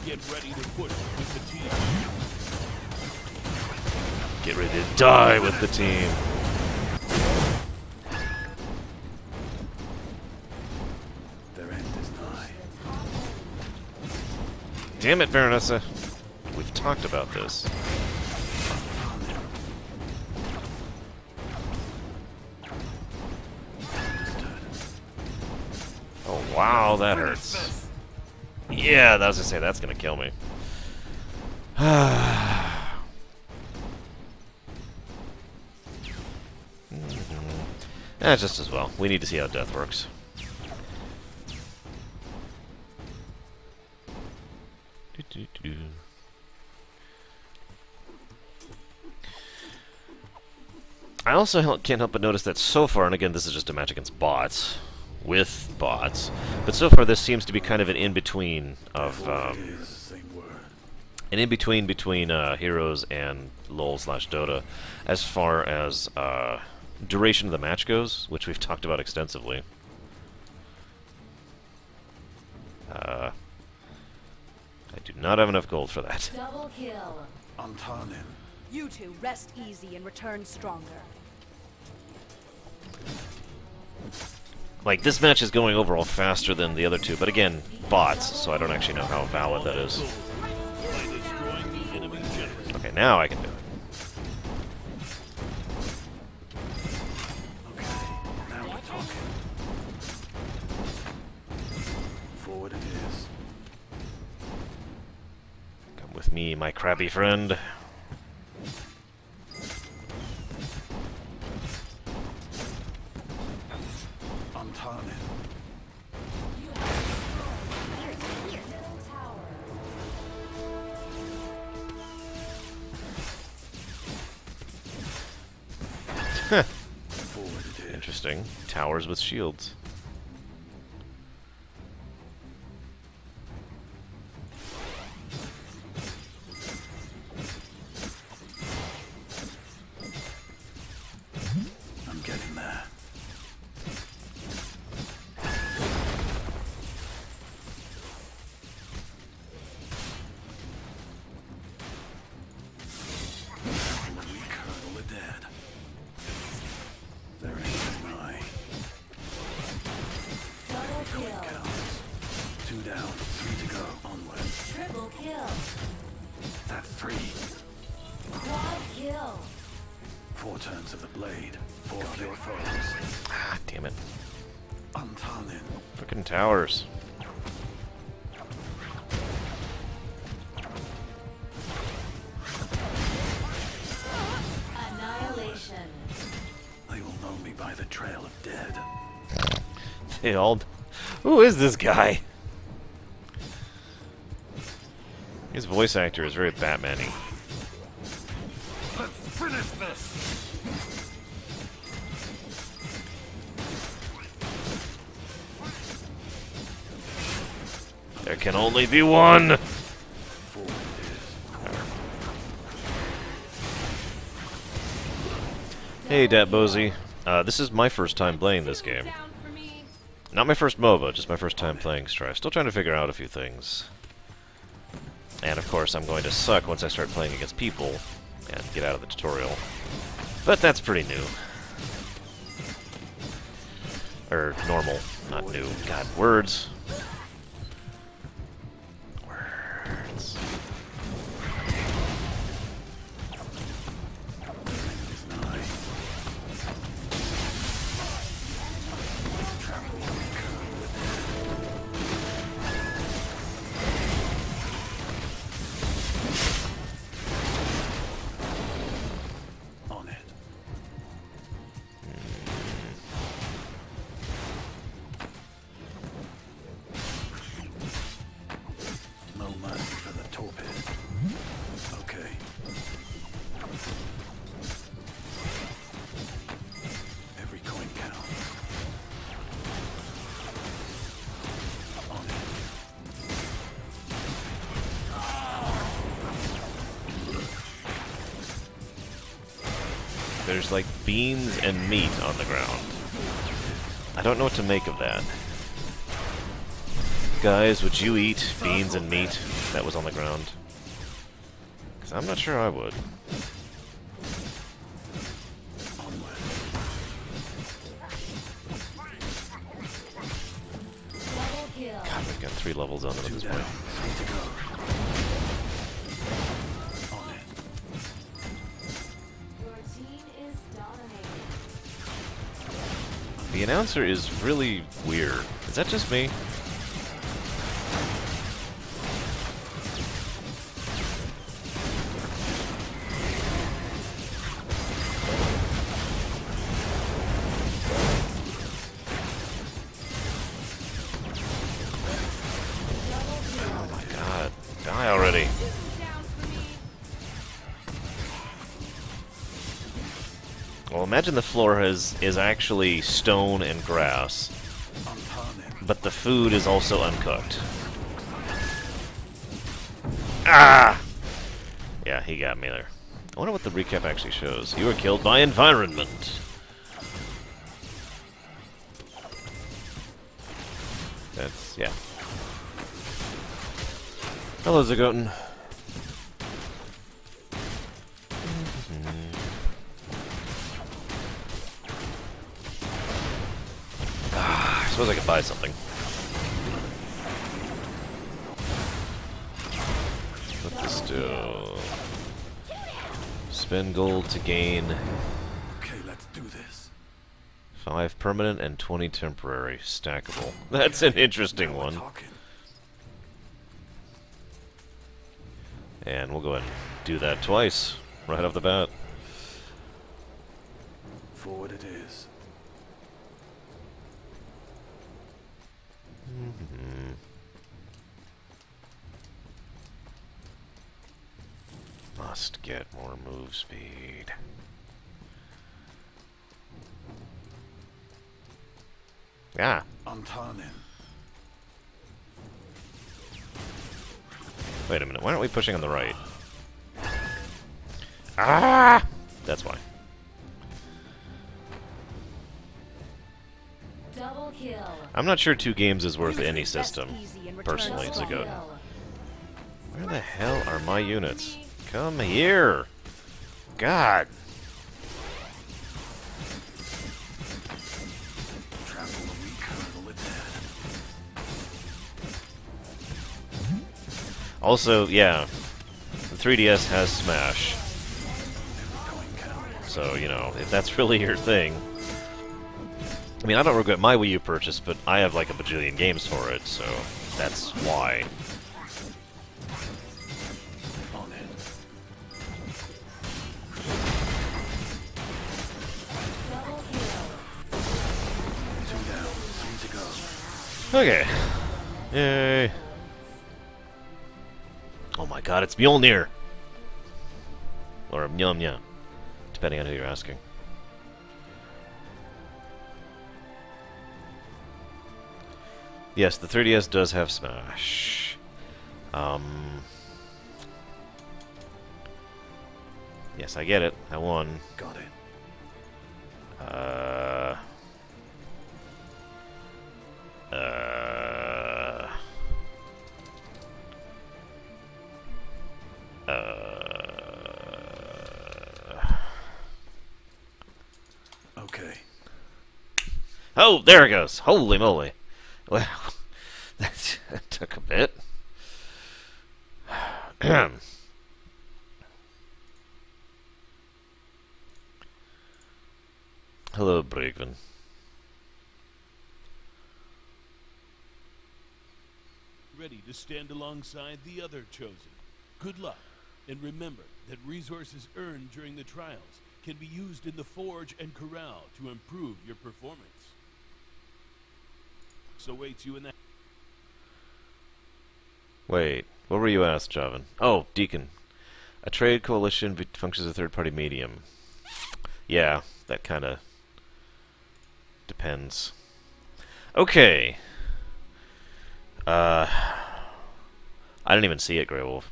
Get ready to push with the team. Get ready to die with the team. Their end is nigh. Damn it, Veronessa. We've talked about this. Oh, wow, that hurts. Yeah, I was gonna say, that's gonna kill me. Just as well. We need to see how death works. I also can't help but notice that so far, and again, this is just a match against bots, with bots, but so far this seems to be kind of an in-between of, an in-between between Heroes and LoL/Dota, as far as duration of the match goes, which we've talked about extensively. I do not have enough gold for that. Double kill. Antanen. You two rest easy and return stronger. Like, this match is going overall faster than the other two, but again, bots, so I don't actually know how valid that is. By destroying the Okay, now I can do it. Okay, now we're talking. Forward it is. Come with me, my crabby friend. I'm turning. Forward it is. Interesting. Towers with shields. I'm getting there. The weak hurdle are dead. There ain't an eye. Double kill. Counts. 2 down, 3 to go. Onward. Triple kill. That's 3. Quad kill. 4 turns of the blade. 4 fewer foes. Ah, damn it. I'm turning. Frickin' towers. Annihilation. They will know me by the trail of dead. They all... Who is this guy? His voice actor is very Batman-y. Let's finish this! There can only be one! Forward it is. Hey, Datbozy. This is my first time playing this game. Not my first MOBA, just my first time playing Strife. Still trying to figure out a few things. And of course, I'm going to suck once I start playing against people and get out of the tutorial. But that's pretty new. Or normal, not new. God, words. Words. It's nigh. Travel the weak hurdle with dead. On it. No mercy for the torpid. Okay. Every coin counts. On it. There's like beans and meat on the ground. I don't know what to make of that. Guys, would you eat beans and meat that was on the ground? Because I'm not sure I would. Onward. Double kill. God, we've got 3 levels on them at 2 this down, point. 3 to go. On it. Your team is dominating. The announcer is really weird. Is that just me? Oh my god. Die already. Well, imagine the floor is actually stone and grass, I'm turning. but the food is also uncooked. Ah! Yeah, he got me there. I wonder what the recap actually shows. You were killed by environment. That's, yeah. Hello, Zagoten. I suppose I could buy something. What this do? Spend gold to gain Okay, let's do this. 5 permanent and 20 temporary. Stackable. That's an interesting Now we're one. talking. And we'll go ahead and do that twice, right off the bat. Forward it is. Must get more move speed. Ah, I'm turning. wait a minute. Why aren't we pushing on the right? Ah! That's why. Double kill. I'm not sure 2 games is worth any Rest system, easy and return personally, to to go. strong. Where the hell are my units? Come here! God! Trample the weak, hurdle the dead. Also, yeah, the 3DS has Smash. Every coin counts. So, you know, if that's really your thing. I mean, I don't regret my Wii U purchase, but I have like a bajillion games for it, so that's why. On it. Double kill. 2 down, 3 to go. Okay. Yay. Oh my god, it's Mjolnir! Or Mjolnir, depending on who you're asking. Yes, the 3DS does have Smash. Yes, I get it. I won. Got it. Okay. Oh, there it goes. Holy moly. Well, that took a bit. Hello, Bregvin. Ready to stand alongside the other chosen. Good luck, and remember that resources earned during the trials can be used in the forge and corral to improve your performance. So waits you in that. Wait, what were you asked, Javan? Oh, Deacon. A trade coalition functions as a third-party medium. Yeah, that kind of depends. Okay. I didn't even see it, Grey Wolf.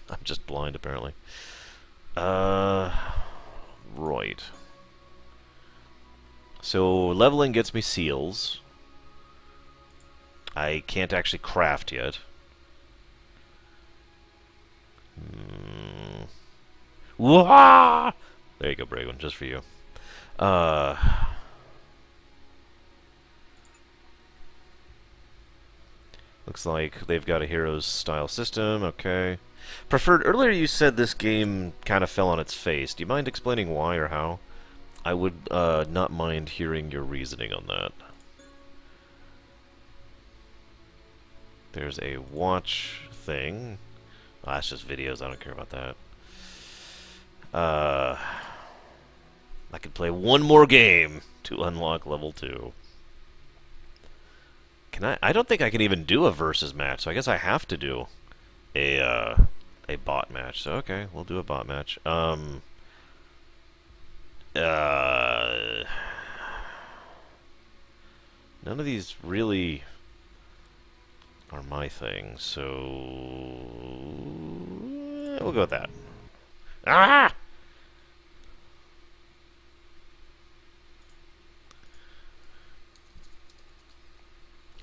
I'm just blind, apparently. Right. So, leveling gets me seals. I can't actually craft yet. Wah! There you go, Bragon, just for you. Looks like they've got a Heroes style system, okay. Preferred, earlier you said this game kind of fell on its face. Do you mind explaining why or how? I would not mind hearing your reasoning on that. There's a watch thing. Oh, that's just videos, I don't care about that. I could play one more game to unlock level 2. Can I? I don't think I can even do a versus match, so I guess I have to do a bot match. So okay, we'll do a bot match. None of these really are my thing, so we'll go with that. Ah!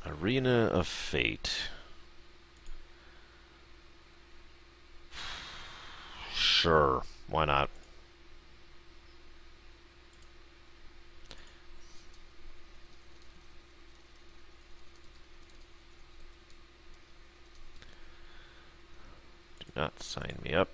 Arena of Fate. Sure, why not? Do not sign me up.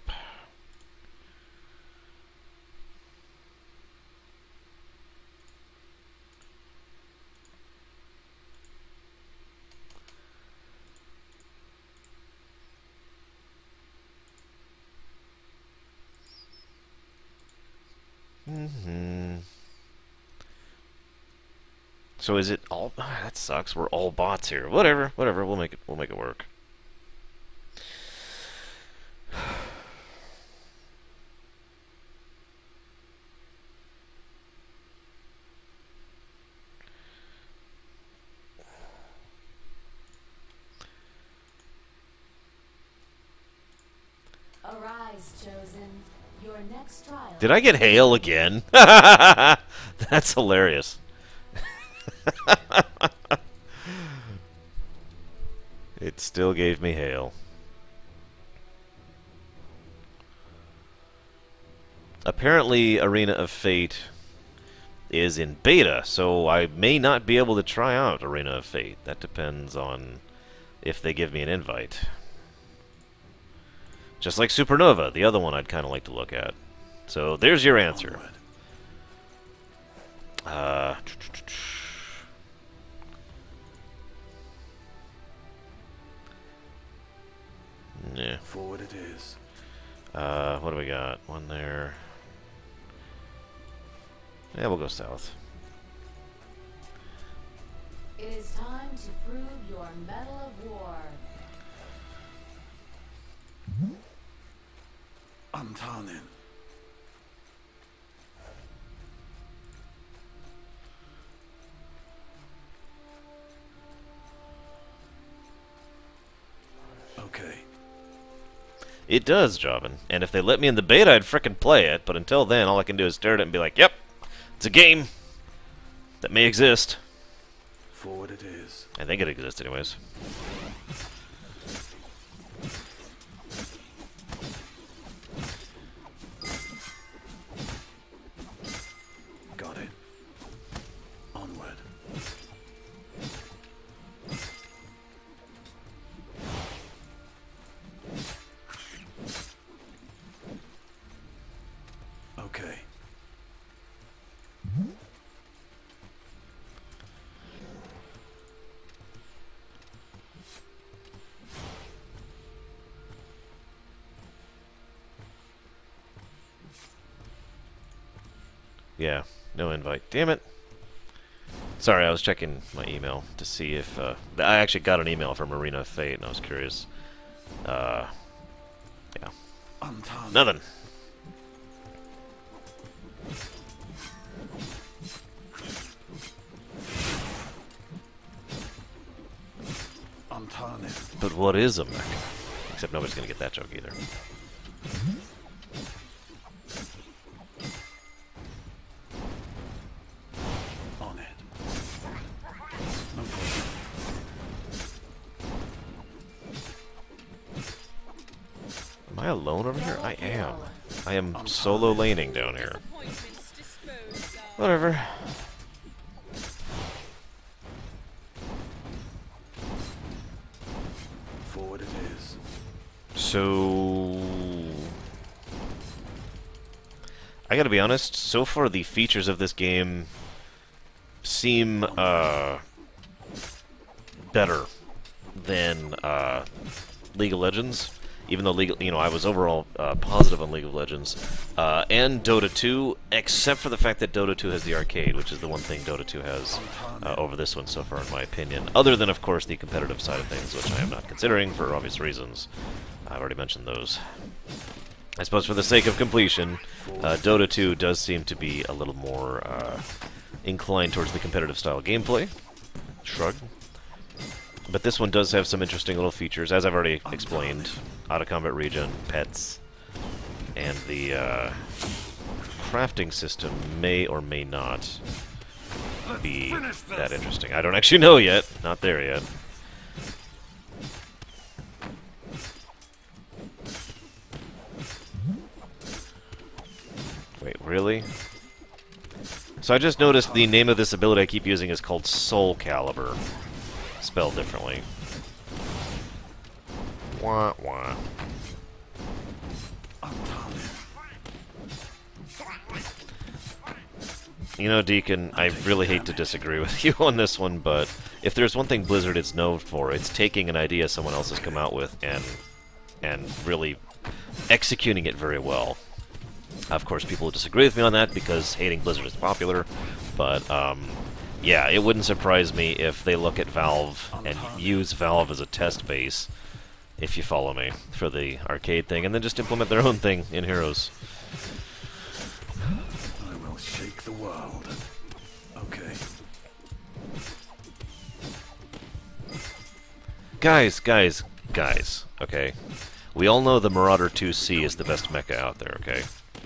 So is it all? That sucks. We're all bots here. Whatever. We'll make it. We'll make it work. Arise, chosen. Your next trial. Did I get hail again? That's hilarious. It still gave me hail. Apparently, Arena of Fate is in beta, so I may not be able to try out Arena of Fate. That depends on if they give me an invite. Just like Supernova, the other one I'd kind of like to look at. So there's your answer. Yeah. Forward it is. What do we got? One there. Yeah, we'll go south. It is time to prove your mettle of war. Antanin. Okay. It does, Jobin. And if they let me in the beta, I'd frickin' play it. But until then, all I can do is stare at it and be like, yep, it's a game that may exist. Forward it is. I think it exists anyways. Got it. Onward. Okay. Yeah, no invite. Damn it. Sorry, I was checking my email to see if... I actually got an email from Arena of Fate, and I was curious. Yeah. Antanin. Nothing. Antanin. But what is a mech? Except nobody's gonna get that joke either. On it. No problem. Am I alone over here? I am. I am solo laning down here. Whatever. Forward it is. So... I gotta be honest, so far the features of this game seem, better than, League of Legends. Even though I was overall positive on League of Legends and Dota 2, except for the fact that Dota 2 has the arcade, which is the one thing Dota 2 has over this one so far, in my opinion. Other than, of course, the competitive side of things, which I am not considering for obvious reasons. I've already mentioned those. I suppose for the sake of completion, Dota 2 does seem to be a little more inclined towards the competitive style gameplay. Shrug. But this one does have some interesting little features, as I've already explained. Out-of-combat regen, pets, and the crafting system may or may not be that interesting. I don't actually know yet. Not there yet. Wait, really? So I just noticed the name of this ability I keep using is called Soul Caliber. Spelled differently. Wah, wah. You know, Deacon, I really hate to disagree with you on this one, but if there's one thing Blizzard is known for, it's taking an idea someone else has come out with and really executing it very well. Of course, people disagree with me on that because hating Blizzard is popular, but yeah, it wouldn't surprise me if they look at Valve and use Valve as a test base, if you follow me, for the arcade thing, and then just implement their own thing in Heroes. I will shake the world. Okay. Guys, okay. We all know the Marauder 2C is the best mecha out there, okay?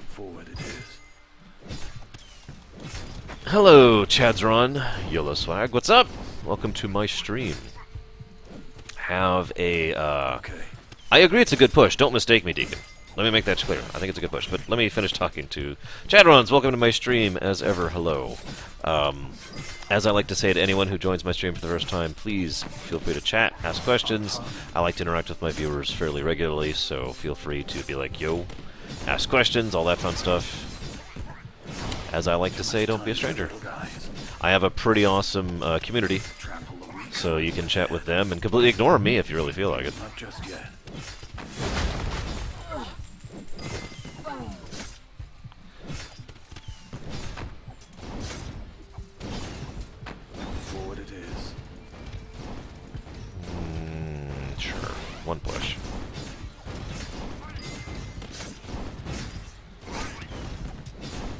Forward it is. Hello, Chadzron, YOLO Swag, what's up? Welcome to my stream. Have a, Okay. I agree it's a good push, don't mistake me, Deacon. Let me make that clear. I think it's a good push, but let me finish talking to Chadrons. Welcome to my stream, as ever, hello. As I like to say to anyone who joins my stream for the first time, please feel free to chat, ask questions. I like to interact with my viewers fairly regularly, so feel free to be like, yo, ask questions, all that fun stuff. As I like to say, don't be a stranger. I have a pretty awesome community, so you can chat with them and completely ignore me if you really feel like it. Not just yet. Forward it is. Sure. One push.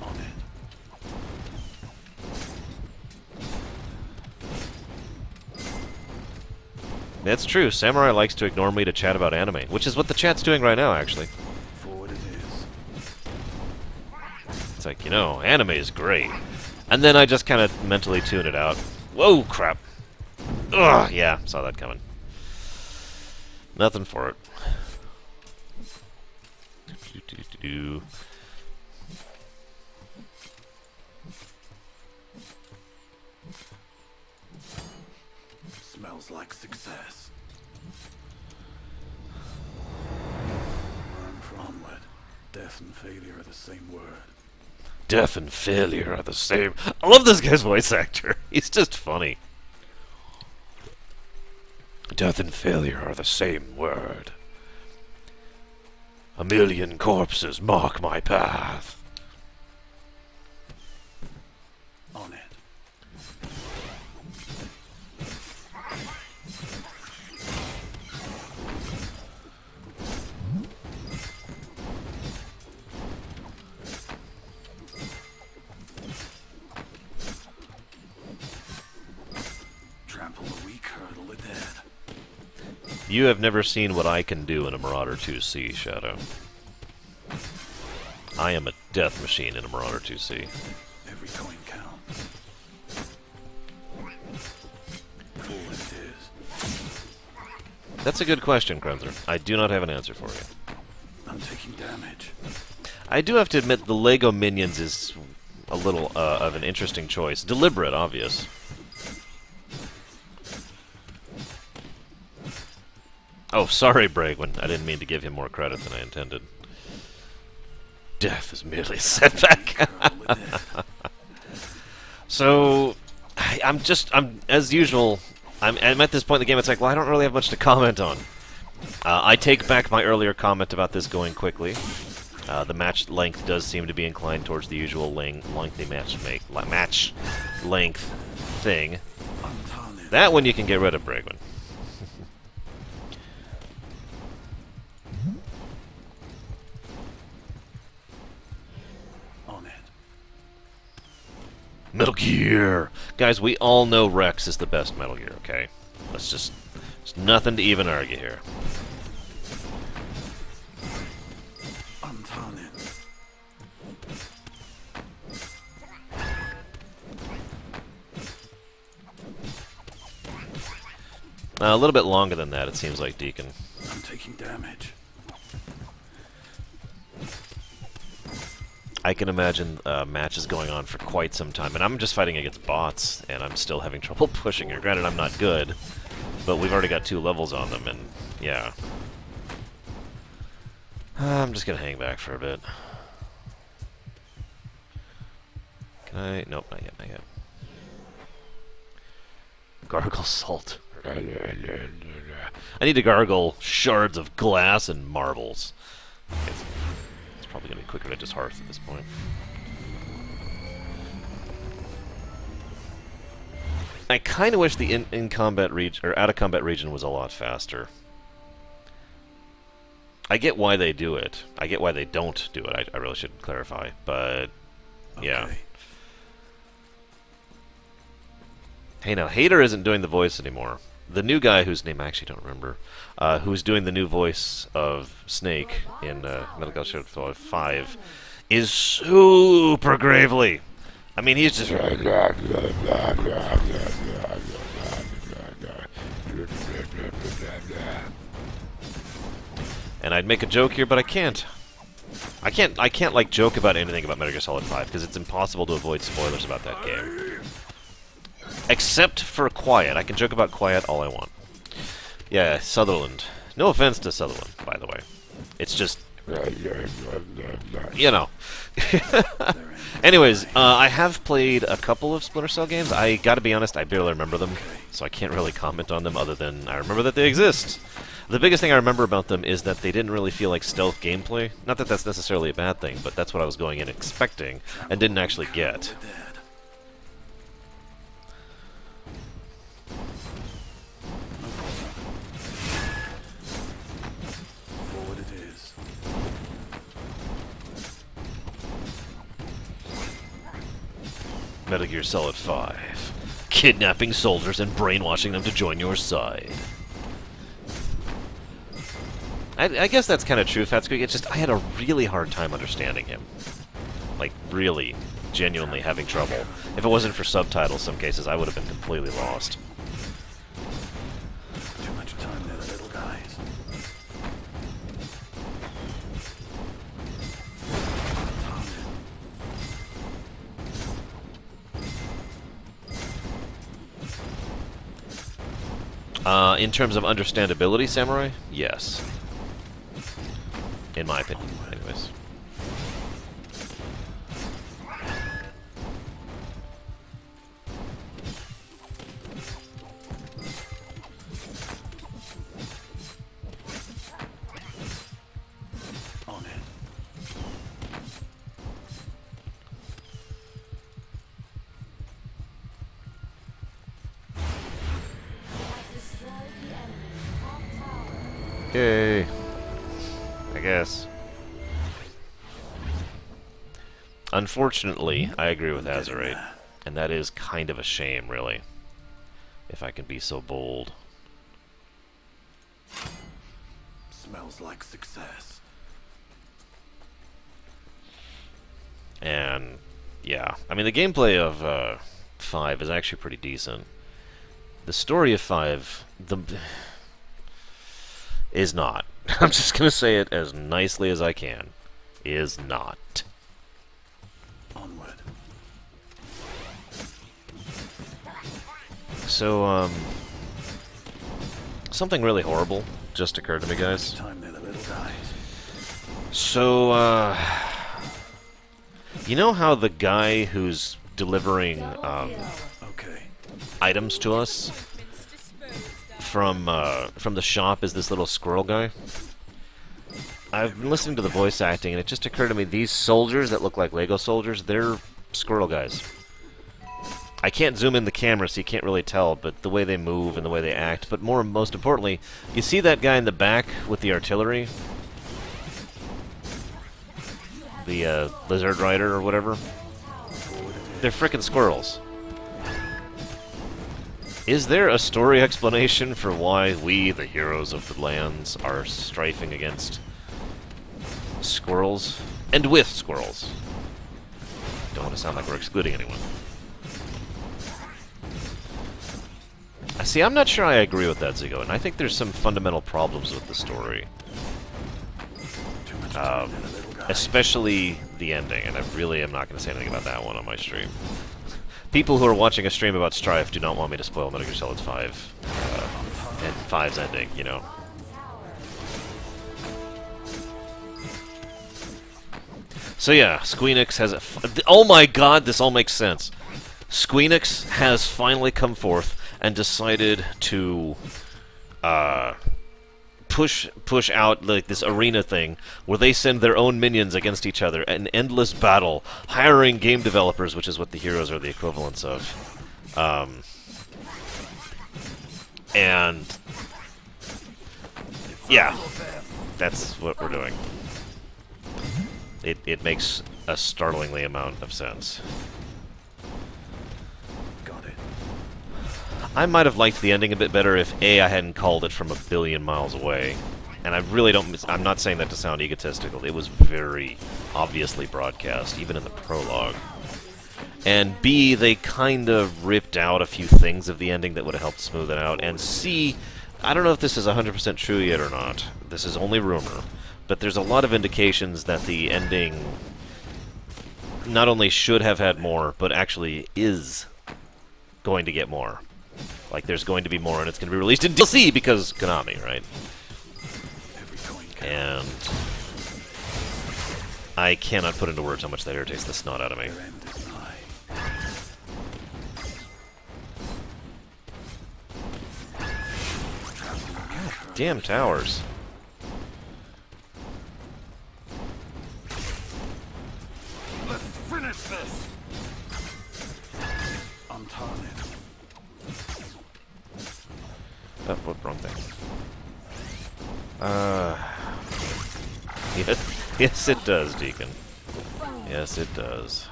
On it. That's true. Samurai likes to ignore me to chat about anime, which is what the chat's doing right now, actually. Forward it is. It's like, you know, anime is great. And then I just kind of mentally tune it out. Whoa, crap. Ugh, yeah, saw that coming. Nothing for it. Do-do-do-do. Smells like success. Onward. Death and failure are the same word. Death and failure are the same. I love this guy's voice actor. He's just funny. Death and failure are the same word. A million corpses mark my path. On it. Trample the weak, hurdle the dead. You have never seen what I can do in a Marauder 2C, Shadow. I am a death machine in a Marauder 2C. Every coin counts. Forward it is. That's a good question, Krenzer. I do not have an answer for you. I'm taking damage. I do have to admit the Lego Minions is a little of an interesting choice. Deliberate, obvious. Oh, sorry, Bragwin. I didn't mean to give him more credit than I intended. Death is merely a setback. So, I'm as usual, I'm at this point in the game, it's like, well, I don't really have much to comment on. I take back my earlier comment about this going quickly. The match length does seem to be inclined towards the usual lengthy match length thing. That one you can get rid of, Bragwin. Metal Gear! Guys, we all know Rex is the best Metal Gear, okay? There's nothing to even argue here. A little bit longer than that, it seems like, Deacon. I'm taking damage. I can imagine matches going on for quite some time, and I'm just fighting against bots, and I'm still having trouble pushing her. Granted, I'm not good, but we've already got 2 levels on them, and yeah. I'm just gonna hang back for a bit. Can I? Nope, not yet, not yet. Gargle salt. I need to gargle shards of glass and marbles. It's probably going to be quicker than just Hearth at this point. I kind of wish the in-combat region, or out-of-combat region was a lot faster. I get why they do it. I get why they don't do it. I really should clarify, but yeah. Okay. Hey, now, Hater isn't doing the voice anymore. The new guy, whose name I actually don't remember, who's doing the new voice of Snake in Metal Gear Solid 5, is super gravely. I mean, he's just... And I'd make a joke here, but I can't. I can't like joke about anything about Metal Gear Solid 5 because it's impossible to avoid spoilers about that game. Except for Quiet. I can joke about Quiet all I want. Yeah, Sutherland. No offense to Sutherland, by the way. It's just... you know. Anyways, I have played a couple of Splinter Cell games. I gotta be honest, I barely remember them, so I can't really comment on them other than I remember that they exist. The biggest thing I remember about them is that they didn't really feel like stealth gameplay. Not that that's necessarily a bad thing, but that's what I was going in expecting and didn't actually get. Forward it is. Metal Gear Solid 5. Kidnapping soldiers and brainwashing them to join your side. I guess that's kind of true, Fat Squeak. It's just I had a really hard time understanding him. Like, really, genuinely having trouble. If it wasn't for subtitles, some cases, I would have been completely lost. Too much time there, little guys. In terms of understandability, Samurai, yes. In my opinion, anyways. On it. Yay. I guess. Unfortunately, I agree with Azerate, and that is kind of a shame, really. If I can be so bold. Smells like success. And, yeah. I mean, the gameplay of 5 is actually pretty decent. The story of 5... is not. I'm just gonna say it as nicely as I can. Is not. Onward. So, something really horrible just occurred to me, guys. Time there, the little guys. So, you know how the guy who's delivering, Okay. items to us from the shop is this little squirrel guy? I've been listening to the voice acting, and it just occurred to me, these soldiers that look like Lego soldiers, they're squirrel guys. I can't zoom in the camera, so you can't really tell, but the way they move and the way they act. But most importantly, you see that guy in the back with the artillery? The lizard rider or whatever? They're frickin' squirrels. Is there a story explanation for why we, the heroes of the lands, are strifing against squirrels? And with squirrels. Don't want to sound like we're excluding anyone. See, I'm not sure I agree with that, Zigo, and I think there's some fundamental problems with the story. Especially the ending, and I really am not going to say anything about that one on my stream. People who are watching a stream about Strife do not want me to spoil Metal Gear Solid 5 and 5's ending, you know. So yeah, Squeenix has a... oh my god, this all makes sense. Squeenix has finally come forth and decided to push out like this arena thing where they send their own minions against each other, an endless battle, hiring game developers, which is what the heroes are the equivalents of. And yeah, that's what we're doing. It makes a startlingly amount of sense. Got it. I might have liked the ending a bit better if A, I hadn't called it from a billion miles away. And I really don't... I'm not saying that to sound egotistical. It was very obviously broadcast, even in the prologue. And B, they kind of ripped out a few things of the ending that would have helped smooth it out. And C, I don't know if this is 100% true yet or not. This is only rumor. But there's a lot of indications that the ending not only should have had more, but actually is going to get more. Like, there's going to be more, and it's going to be released in DLC because Konami, right? And I cannot put into words how much that irritates the snot out of me. God damn towers. Let's finish this. I'm targeted. Oh, what wrong thing? Yes, it does, Deacon. Yes, it does.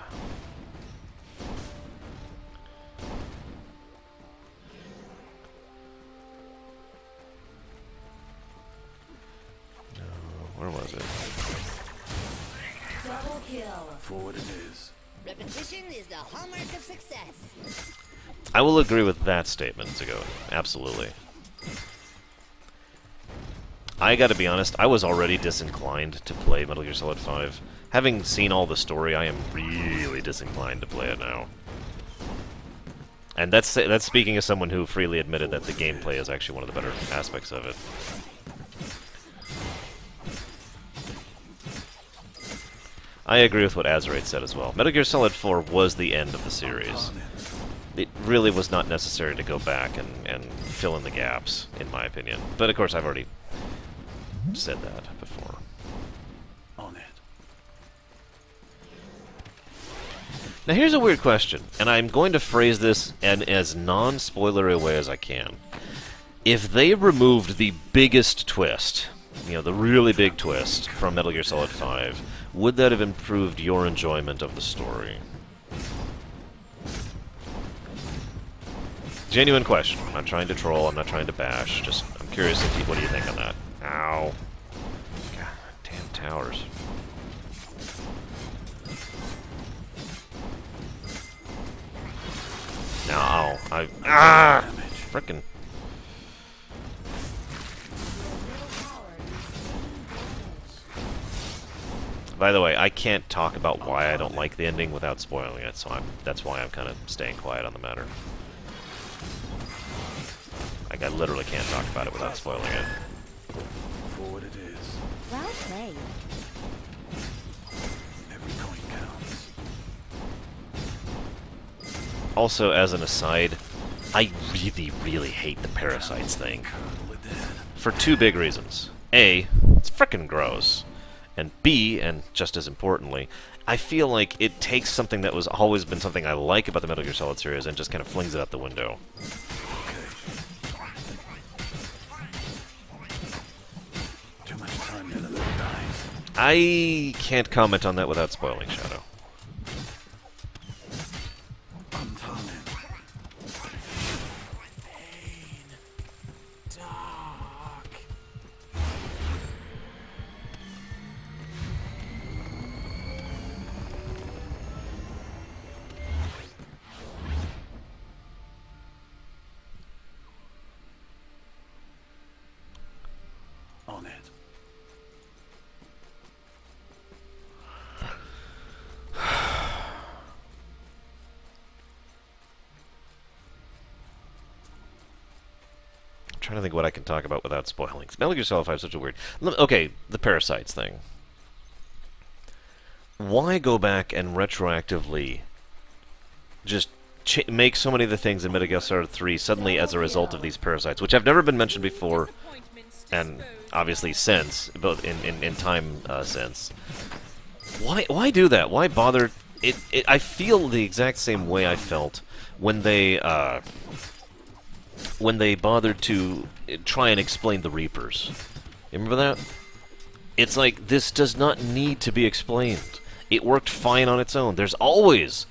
Where was it? Double kill. Forward it is. Repetition is the hallmark of success. I will agree with that statement, Zago. Absolutely. I gotta be honest, I was already disinclined to play Metal Gear Solid 5. Having seen all the story, I am really disinclined to play it now. And that's speaking as someone who freely admitted that the gameplay is actually one of the better aspects of it. I agree with what Azerate said as well. Metal Gear Solid 4 was the end of the series. It really was not necessary to go back and fill in the gaps, in my opinion. But of course, I've already said that before. On it. Now here's a weird question, and I'm going to phrase this in as non-spoilery a way as I can. If they removed the biggest twist, you know, the really big twist from Metal Gear Solid 5, would that have improved your enjoyment of the story? Genuine question. I'm not trying to troll, I'm not trying to bash, just I'm curious what do you think on that? Ow. God, damn towers. Now, frickin'. By the way, I can't talk about why I don't like the ending without spoiling it, so that's why I'm kind of staying quiet on the matter. Like, I literally can't talk about it without spoiling it. Forward it is. Well played. Every coin counts. Also, as an aside, I really, really hate the parasites thing. Colonel are dead. For two big reasons. A, it's frickin' gross. And B, and just as importantly, I feel like it takes something that was always been something I like about the Metal Gear Solid series and just kind of flings it out the window. Too much time to the little guys. I can't comment on that without spoiling Shadow. I'm targeted. On it. I'm trying to think what I can talk about without spoiling. Metal Gear Solid 5 is such a weird... Okay, the parasites thing. Why go back and retroactively just make so many of the things in Metal Gear Solid 3 suddenly as a result of these parasites, which have never been mentioned before and obviously sense, both in time sense. Why do that? Why bother? I feel the exact same way I felt when they bothered to try and explain the Reapers. You remember that? It's like, this does not need to be explained. It worked fine on its own. There's always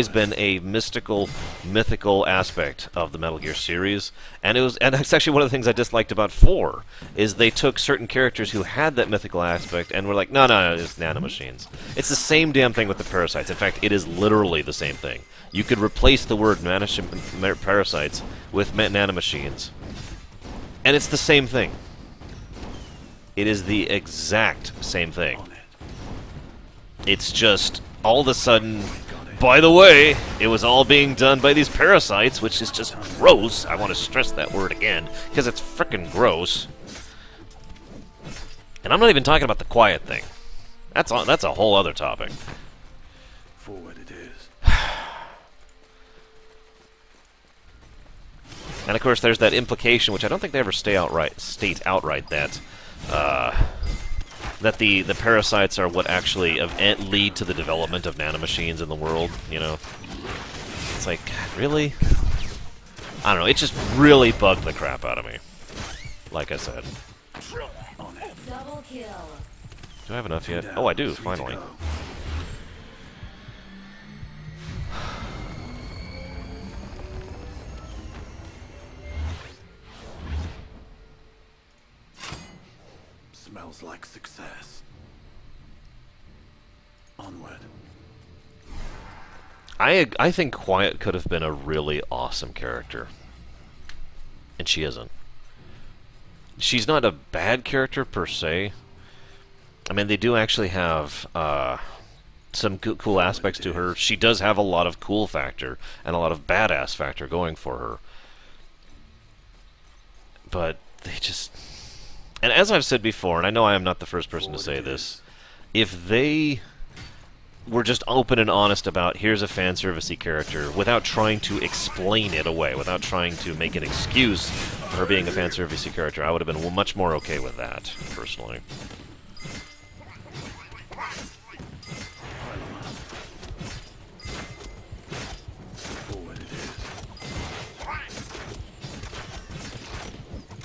been a mystical, mythical aspect of the Metal Gear series, and it's actually one of the things I disliked about 4, is they took certain characters who had that mythical aspect and were like, no, it's nanomachines. It's the same damn thing with the parasites. In fact, it is literally the same thing. You could replace the word parasites with nanomachines, and it's the same thing. It is the exact same thing. It's just, all of a sudden, by the way, it was all being done by these parasites, which is just gross. I want to stress that word again, because it's frickin' gross. And I'm not even talking about the quiet thing. That's a whole other topic. Forward it is. And of course, there's that implication, which I don't think they ever state outright, that that the parasites are what actually lead to the development of nanomachines in the world, you know? It's like, really? I don't know, it just really bugged the crap out of me. Like I said. Double kill. Do I have enough yet? Oh, I do, finally. Smells like success. Onward. I think Quiet could have been a really awesome character. And she isn't. She's not a bad character per se. I mean, they do actually have some cool aspects to her. She does have a lot of cool factor and a lot of badass factor going for her. But they just... And as I've said before, and I know I am not the first person to say this, if they were just open and honest about, here's a fan-servicey character, without trying to explain it away, without trying to make an excuse for her being a fan-servicey character, I would have been much more okay with that, personally.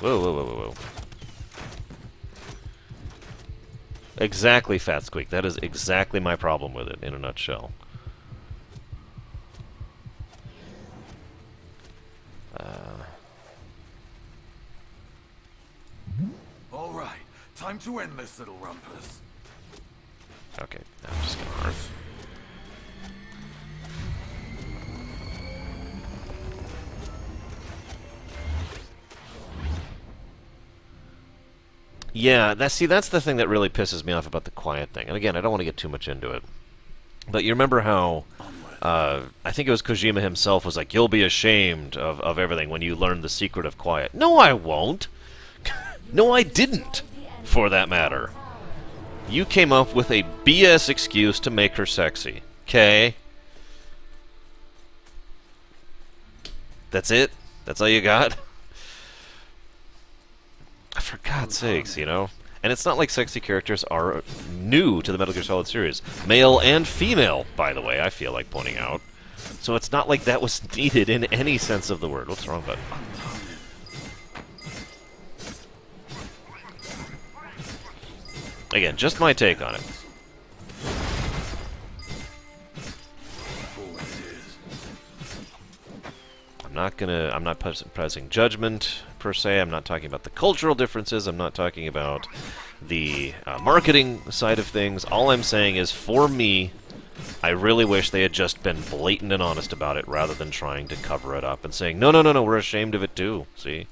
Whoa, whoa, whoa, whoa, whoa. Exactly, Fat Squeak. That is exactly my problem with it, in a nutshell. All right, time to end this, little rumpus. Okay, I'm just gonna hearth. Yeah, that's the thing that really pisses me off about the Quiet thing. And again, I don't want to get too much into it. But you remember how, I think it was Kojima himself was like, you'll be ashamed of everything when you learn the secret of Quiet. No, I won't. No, I didn't, for that matter. You came up with a BS excuse to make her sexy. Okay? That's it? That's all you got? For God's sakes, you know? And it's not like sexy characters are new to the Metal Gear Solid series. Male and female, by the way, I feel like pointing out. So it's not like that was needed in any sense of the word. What's wrong, bud? Again, just my take on it. I'm not passing judgment, per se. I'm not talking about the cultural differences. I'm not talking about the marketing side of things. All I'm saying is, for me, I really wish they had just been blatant and honest about it, rather than trying to cover it up and saying, no, we're ashamed of it too, see?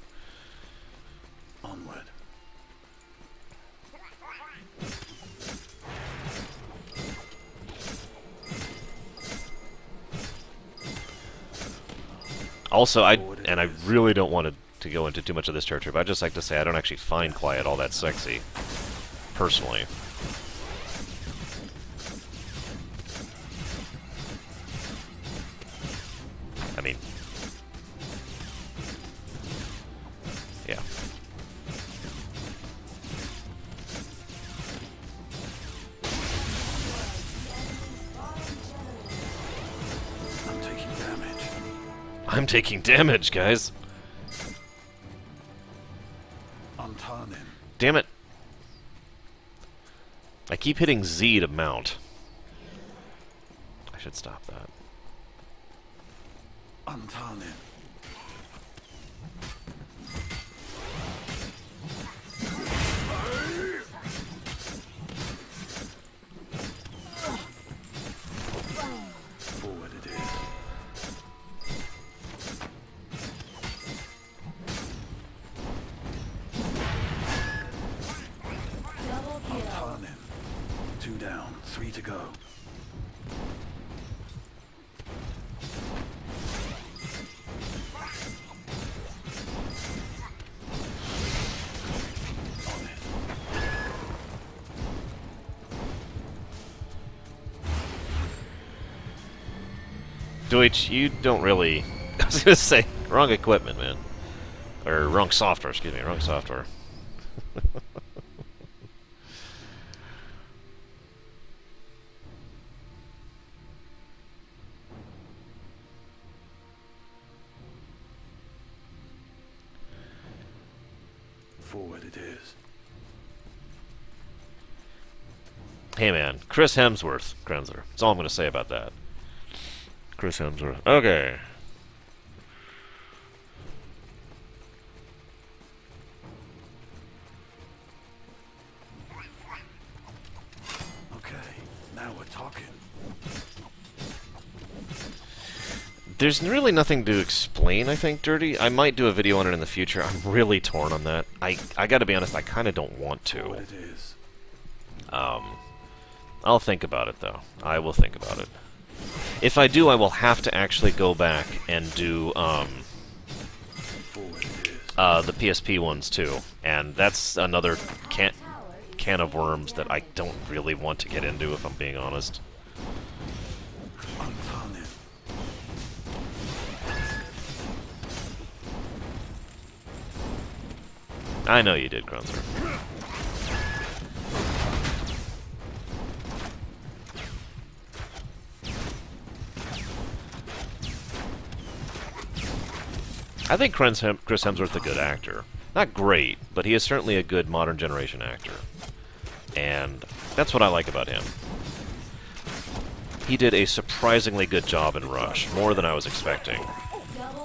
Onward. Also, I really don't want to go into too much of this territory, but I'd just like to say I don't actually find Quiet all that sexy, personally. I mean, yeah. I'm taking damage, guys. Unturning. Damn it. I keep hitting Z to mount. I should stop that. Unturning. Forward it is. Double kill. Unturning. 2 down, 3 to go. On it. Deutsch, you don't really... I was gonna say, wrong equipment, man. Or wrong software, excuse me, wrong software. Forward it is. Hey man, Chris Hemsworth, Krenzer. That's all I'm gonna say about that. Chris Hemsworth. Okay. Okay, now we're talking. There's really nothing to explain, I think, Dirty. I might do a video on it in the future. I'm really torn on that. I gotta be honest, I kinda don't want Forward to. it is. I'll think about it, though. I will think about it. If I do, I will have to actually go back and do, Forward it is. the PSP ones, too. And that's another can of worms that I don't really want to get into, if I'm being honest. Unturning. I know you did, Grunzer. I think Chris Hemsworth's a good actor. Not great, but he is certainly a good modern generation actor. And that's what I like about him. He did a surprisingly good job in Rush, more than I was expecting.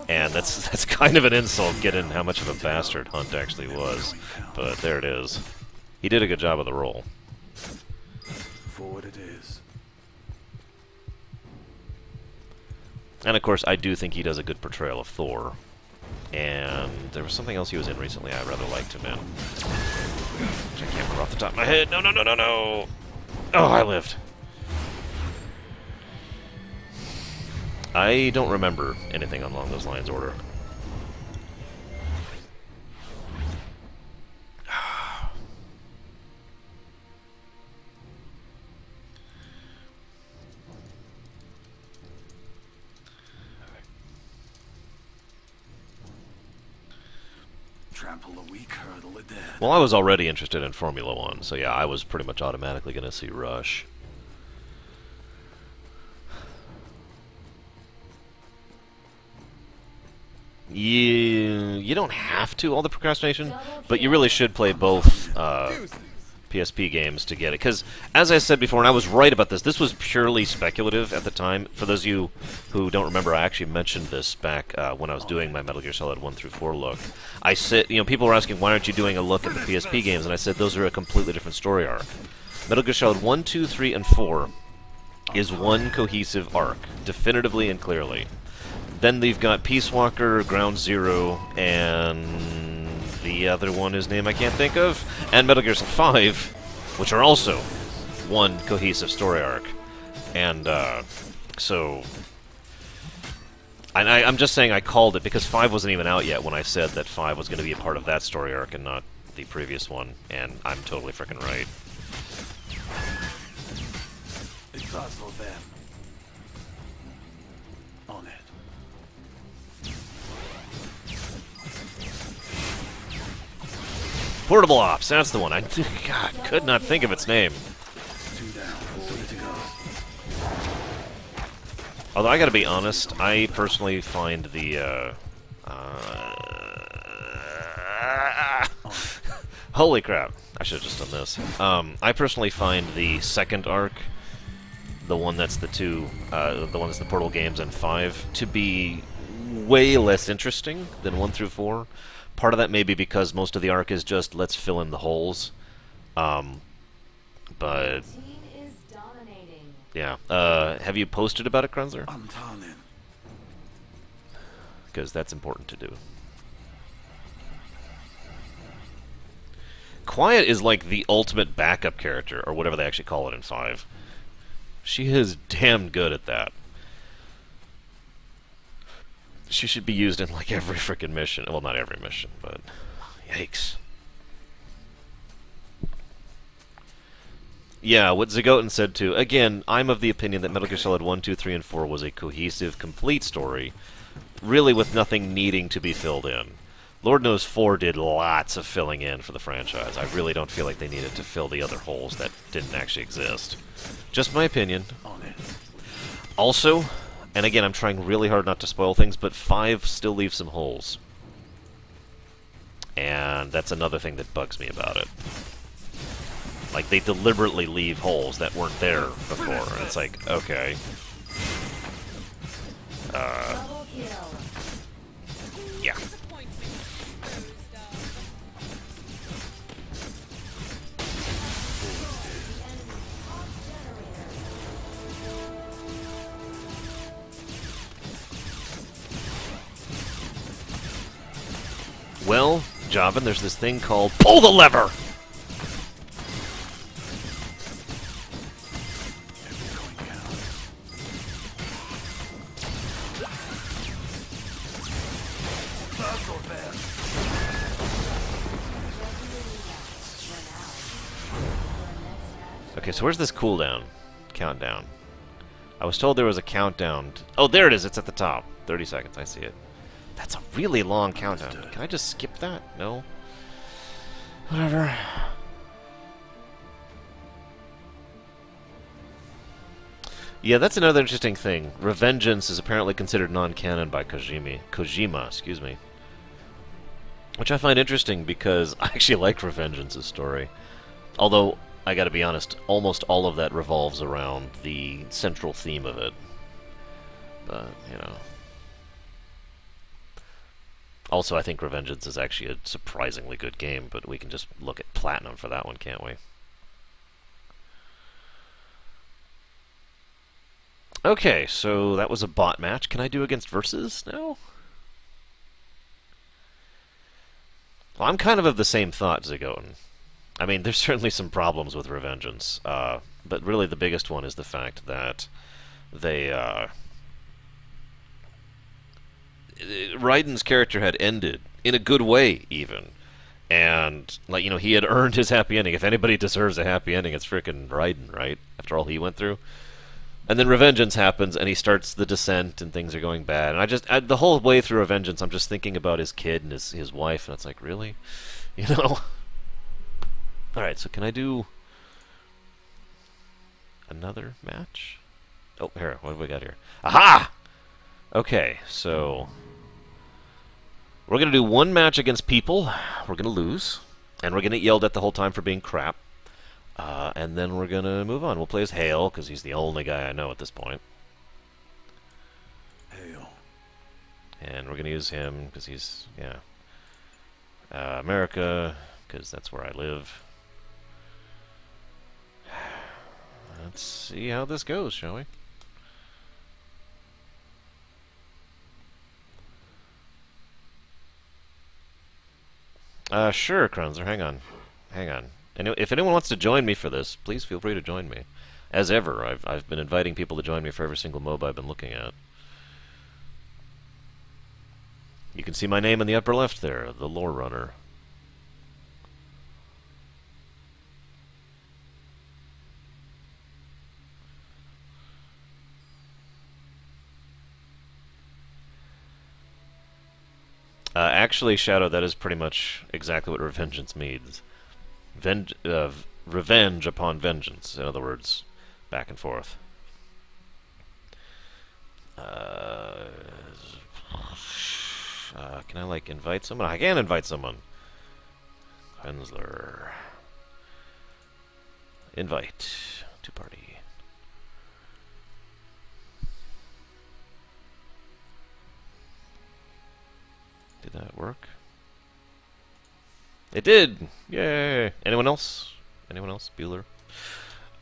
And that's kind of an insult, given how much of a bastard Hunt actually was. But there it is. He did a good job of the role. Forward it is. And of course, I do think he does a good portrayal of Thor. And there was something else he was in recently I rather liked him in. Which I can't remember off the top of my head. No, no, no, no, no! Oh, I lived. I don't remember anything along those lines, Order. Trample the weak, hurdle the dead. Well, I was already interested in Formula One, so yeah, I was pretty much automatically going to see Rush. You don't have to, all the procrastination, but you really should play both PSP games to get it. Because, as I said before, and I was right about this was purely speculative at the time. For those of you who don't remember, I actually mentioned this back when I was doing my Metal Gear Solid 1 through 4 look. I said, people were asking, why aren't you doing a look at the PSP games? And I said, those are a completely different story arc. Metal Gear Solid 1, 2, 3, and 4 is one cohesive arc, definitively and clearly. Then they've got Peace Walker, Ground Zero, and the other one, whose name I can't think of, and Metal Gear Solid 5, which are also one cohesive story arc. And, so... I'm just saying I called it, because 5 wasn't even out yet when I said that 5 was going to be a part of that story arc and not the previous one, and I'm totally frickin' right. Exhaust them. On it. Portable Ops, that's the one. I could not think of its name. 2 down, 4 to go. Although I gotta be honest, I personally find the, holy crap, I should've just done this. I personally find the second arc, the one that's the one that's the Portal games and 5, to be way less interesting than 1 through 4. Part of that may be because most of the arc is just, let's fill in the holes. But... Team is dominating. yeah. Have you posted about it, Krunzler? I'm turning. Because that's important to do. Quiet is like the ultimate backup character, or whatever they actually call it in 5. She is damn good at that. She should be used in like every freaking mission. Well, not every mission, but... yikes. Yeah, what Zagoten said too. Again, I'm of the opinion that Metal Gear Solid 1, 2, 3, and 4 was a cohesive, complete story, really with nothing needing to be filled in. Lord knows 4 did lots of filling in for the franchise. I really don't feel like they needed to fill the other holes that didn't actually exist. Just my opinion. Also, and again, I'm trying really hard not to spoil things, but 5 still leaves some holes. And that's another thing that bugs me about it. Like, they deliberately leave holes that weren't there before. And it's like, okay. Double kill. Yeah. Well, Javan, there's this thing called pull the lever! Okay, so where's this cooldown? Countdown. I was told there was a countdown. Oh, there it is. It's at the top. 30 seconds. I see it. That's a really long countdown. Can I just skip that? No? Whatever. Yeah, that's another interesting thing. Revengeance is apparently considered non-canon by Kojima, excuse me. Which I find interesting because I actually like Revengeance's story. Although, I gotta be honest, almost all of that revolves around the central theme of it. But, you know. Also, I think Revengeance is actually a surprisingly good game, but we can just look at Platinum for that one, can't we? Okay, so that was a bot match. Can I do against Versus now? Well, I'm kind of the same thought, Zagoten. I mean, there's certainly some problems with Revengeance, but really the biggest one is the fact that they, Raiden's character had ended, in a good way, even. And, like, you know, he had earned his happy ending. If anybody deserves a happy ending, it's frickin' Raiden, right? After all he went through. And then Revengeance happens, and he starts the descent, and things are going bad. And the whole way through Revengeance, I'm just thinking about his kid and his wife, and it's like, really? You know? Alright, so can I do another match? Oh, here, what have we got here? Aha! Okay, so we're going to do one match against people. We're going to lose, and we're going to get yelled at the whole time for being crap. And then we're going to move on. We'll play as Hale, because he's the only guy I know at this point. Hale. And we're going to use him, because he's, yeah. America, because that's where I live. Let's see how this goes, shall we? Sure, Krunzer, hang on. Hang on. And if anyone wants to join me for this, please feel free to join me. As ever, I've been inviting people to join me for every single MOBA I've been looking at. You can see my name in the upper left there, the Lorerunner. Actually, Shadow, that is pretty much exactly what Revengeance means. Revenge upon vengeance. In other words, back and forth. Can I, like, invite someone? I can invite someone. Hensler. Invite to party. Did that work? It did! Yay! Anyone else? Anyone else? Bueller?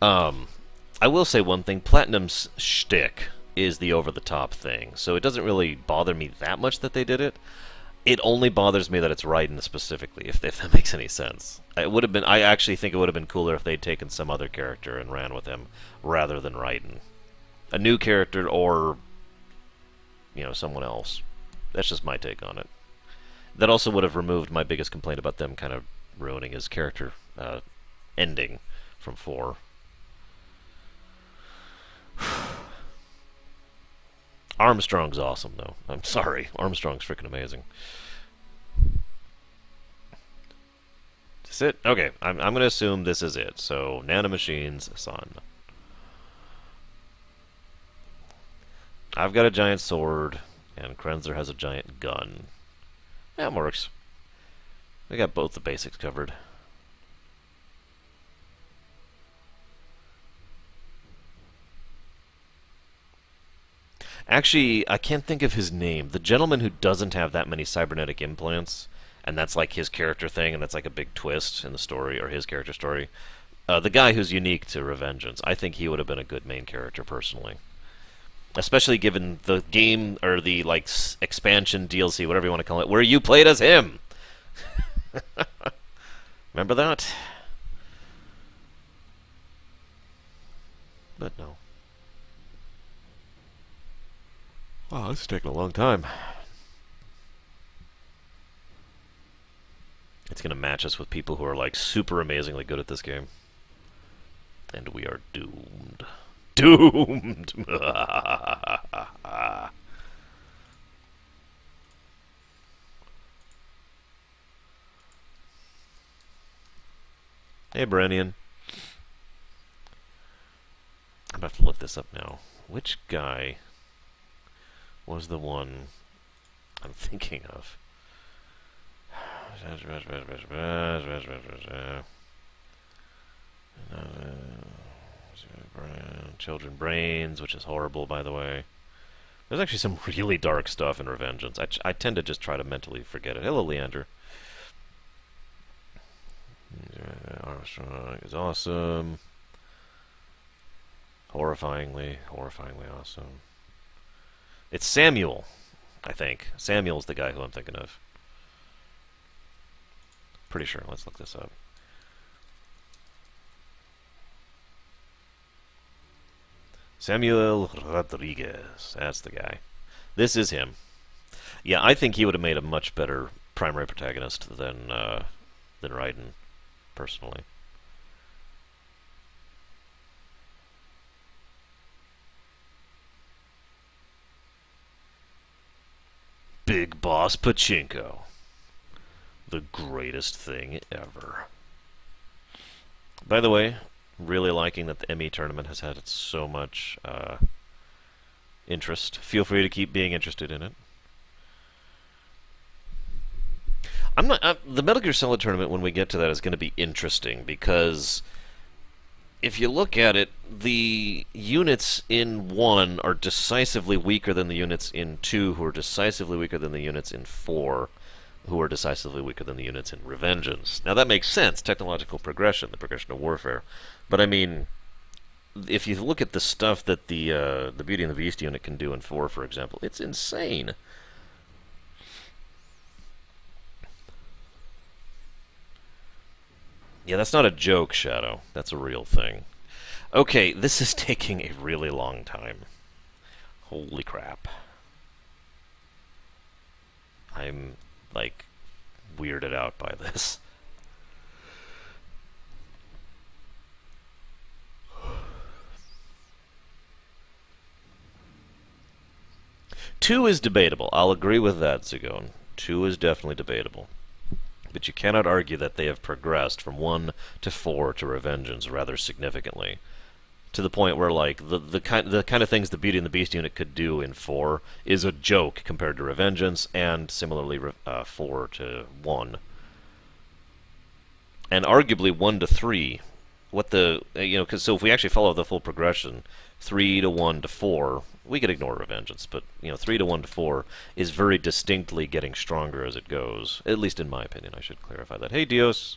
I will say one thing. Platinum's shtick is the over-the-top thing, so it doesn't really bother me that much that they did it. It only bothers me that it's Raiden specifically, if that makes any sense. It would have been. I actually think it would have been cooler if they'd taken some other character and ran with him rather than Raiden. A new character or, you know, someone else. That's just my take on it. That also would have removed my biggest complaint about them kind of ruining his character ending from 4. Armstrong's awesome, though. I'm sorry. Armstrong's freaking amazing. Is this it? Okay, I'm going to assume this is it. So, Nanomachines, Sun. I've got a giant sword, and Krenzler has a giant gun. That works. We got both the basics covered. Actually, I can't think of his name. The gentleman who doesn't have that many cybernetic implants, and that's like his character thing, and that's like a big twist in the story, or his character story. The guy who's unique to Revengeance, I think he would have been a good main character, personally. Especially given the game, or the, like, expansion, DLC, whatever you want to call it, where you played as him! Remember that? But no. Wow, this is taking a long time. It's going to match us with people who are, like, super amazingly good at this game. And we are doomed. Doomed! Hey, Brennian. I'm about to look this up now. Which guy was the one I'm thinking of? Children Brains, which is horrible, by the way. There's actually some really dark stuff in Revengeance. I tend to just try to mentally forget it. Hello, Leander. Armstrong is awesome. Horrifyingly awesome. It's Samuel, I think. Samuel's the guy who I'm thinking of. Pretty sure. Let's look this up. Samuel Rodriguez. That's the guy. This is him. Yeah, I think he would have made a much better primary protagonist than Raiden, personally. Big Boss Pachinko. The greatest thing ever. By the way, really liking that the ME tournament has had so much interest. Feel free to keep being interested in it. The Metal Gear Solid tournament, when we get to that, is going to be interesting, because if you look at it, the units in 1 are decisively weaker than the units in 2, who are decisively weaker than the units in 4, who are decisively weaker than the units in Revengeance. Now that makes sense, technological progression, the progression of warfare. But I mean, if you look at the stuff that the Beauty and the Beast unit can do in 4, for example, it's insane. Yeah, that's not a joke, Shadow. That's a real thing. Okay, this is taking a really long time. Holy crap. I'm, like, weirded out by this. Two is debatable. I'll agree with that, Zugone. 2 is definitely debatable. But you cannot argue that they have progressed from 1 to 4 to Revengeance rather significantly. to the point where like the kind of things the Beauty and the Beast unit could do in 4 is a joke compared to Revengeance, and similarly 4 to 1, and arguably 1 to 3. What the because so if we actually follow the full progression, 3 to 1 to 4, we could ignore Revengeance, but 3 to 1 to 4 is very distinctly getting stronger as it goes. At least in my opinion, I should clarify that. Hey, Dios.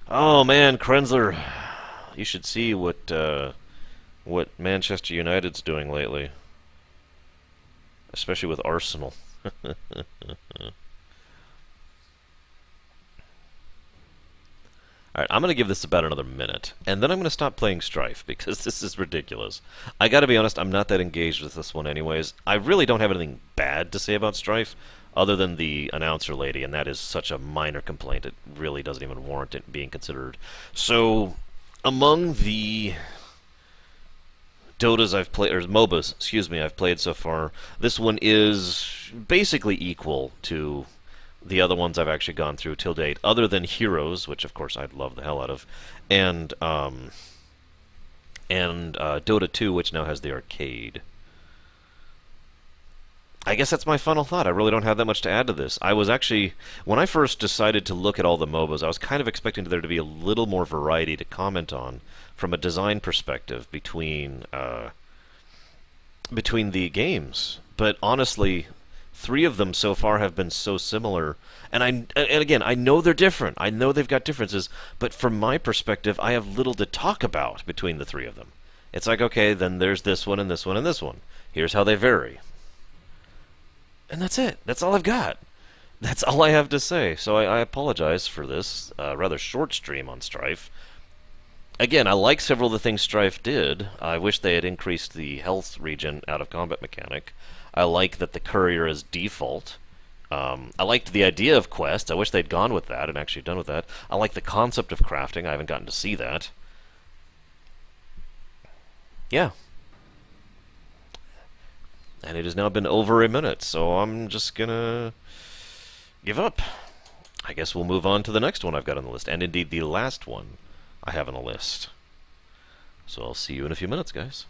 Oh man, Krenzler, you should see what Manchester United's doing lately, especially with Arsenal. Alright, I'm going to give this about another minute, and then I'm going to stop playing Strife, because this is ridiculous. I gotta be honest, I'm not that engaged with this one anyways. I really don't have anything bad to say about Strife, other than the announcer lady, and that is such a minor complaint, it really doesn't even warrant it being considered. So, among the Dotas I've played, or MOBAs, excuse me, I've played so far, this one is basically equal to the other ones I've actually gone through till date, other than Heroes, which of course I'd love the hell out of, and Dota 2, which now has the arcade. I guess that's my final thought. I really don't have that much to add to this. I was actually, when I first decided to look at all the MOBAs, I was kind of expecting there to be a little more variety to comment on from a design perspective between the games. But honestly, 3 of them so far have been so similar, and again, I know they're different. I know they've got differences, but from my perspective, I have little to talk about between the 3 of them. It's like, okay, then there's this one and this one and this one. Here's how they vary. And that's it. That's all I've got. That's all I have to say. So I apologize for this rather short stream on Strife. Again, I like several of the things Strife did. I wish they had increased the health regen out of combat mechanic. I like that the courier is default. I liked the idea of quests. I wish they'd gone with that and actually done with that. I like the concept of crafting. I haven't gotten to see that. Yeah. And it has now been over a minute, so I'm just gonna give up. I guess we'll move on to the next one I've got on the list, and indeed the last one I have on the list. So I'll see you in a few minutes, guys.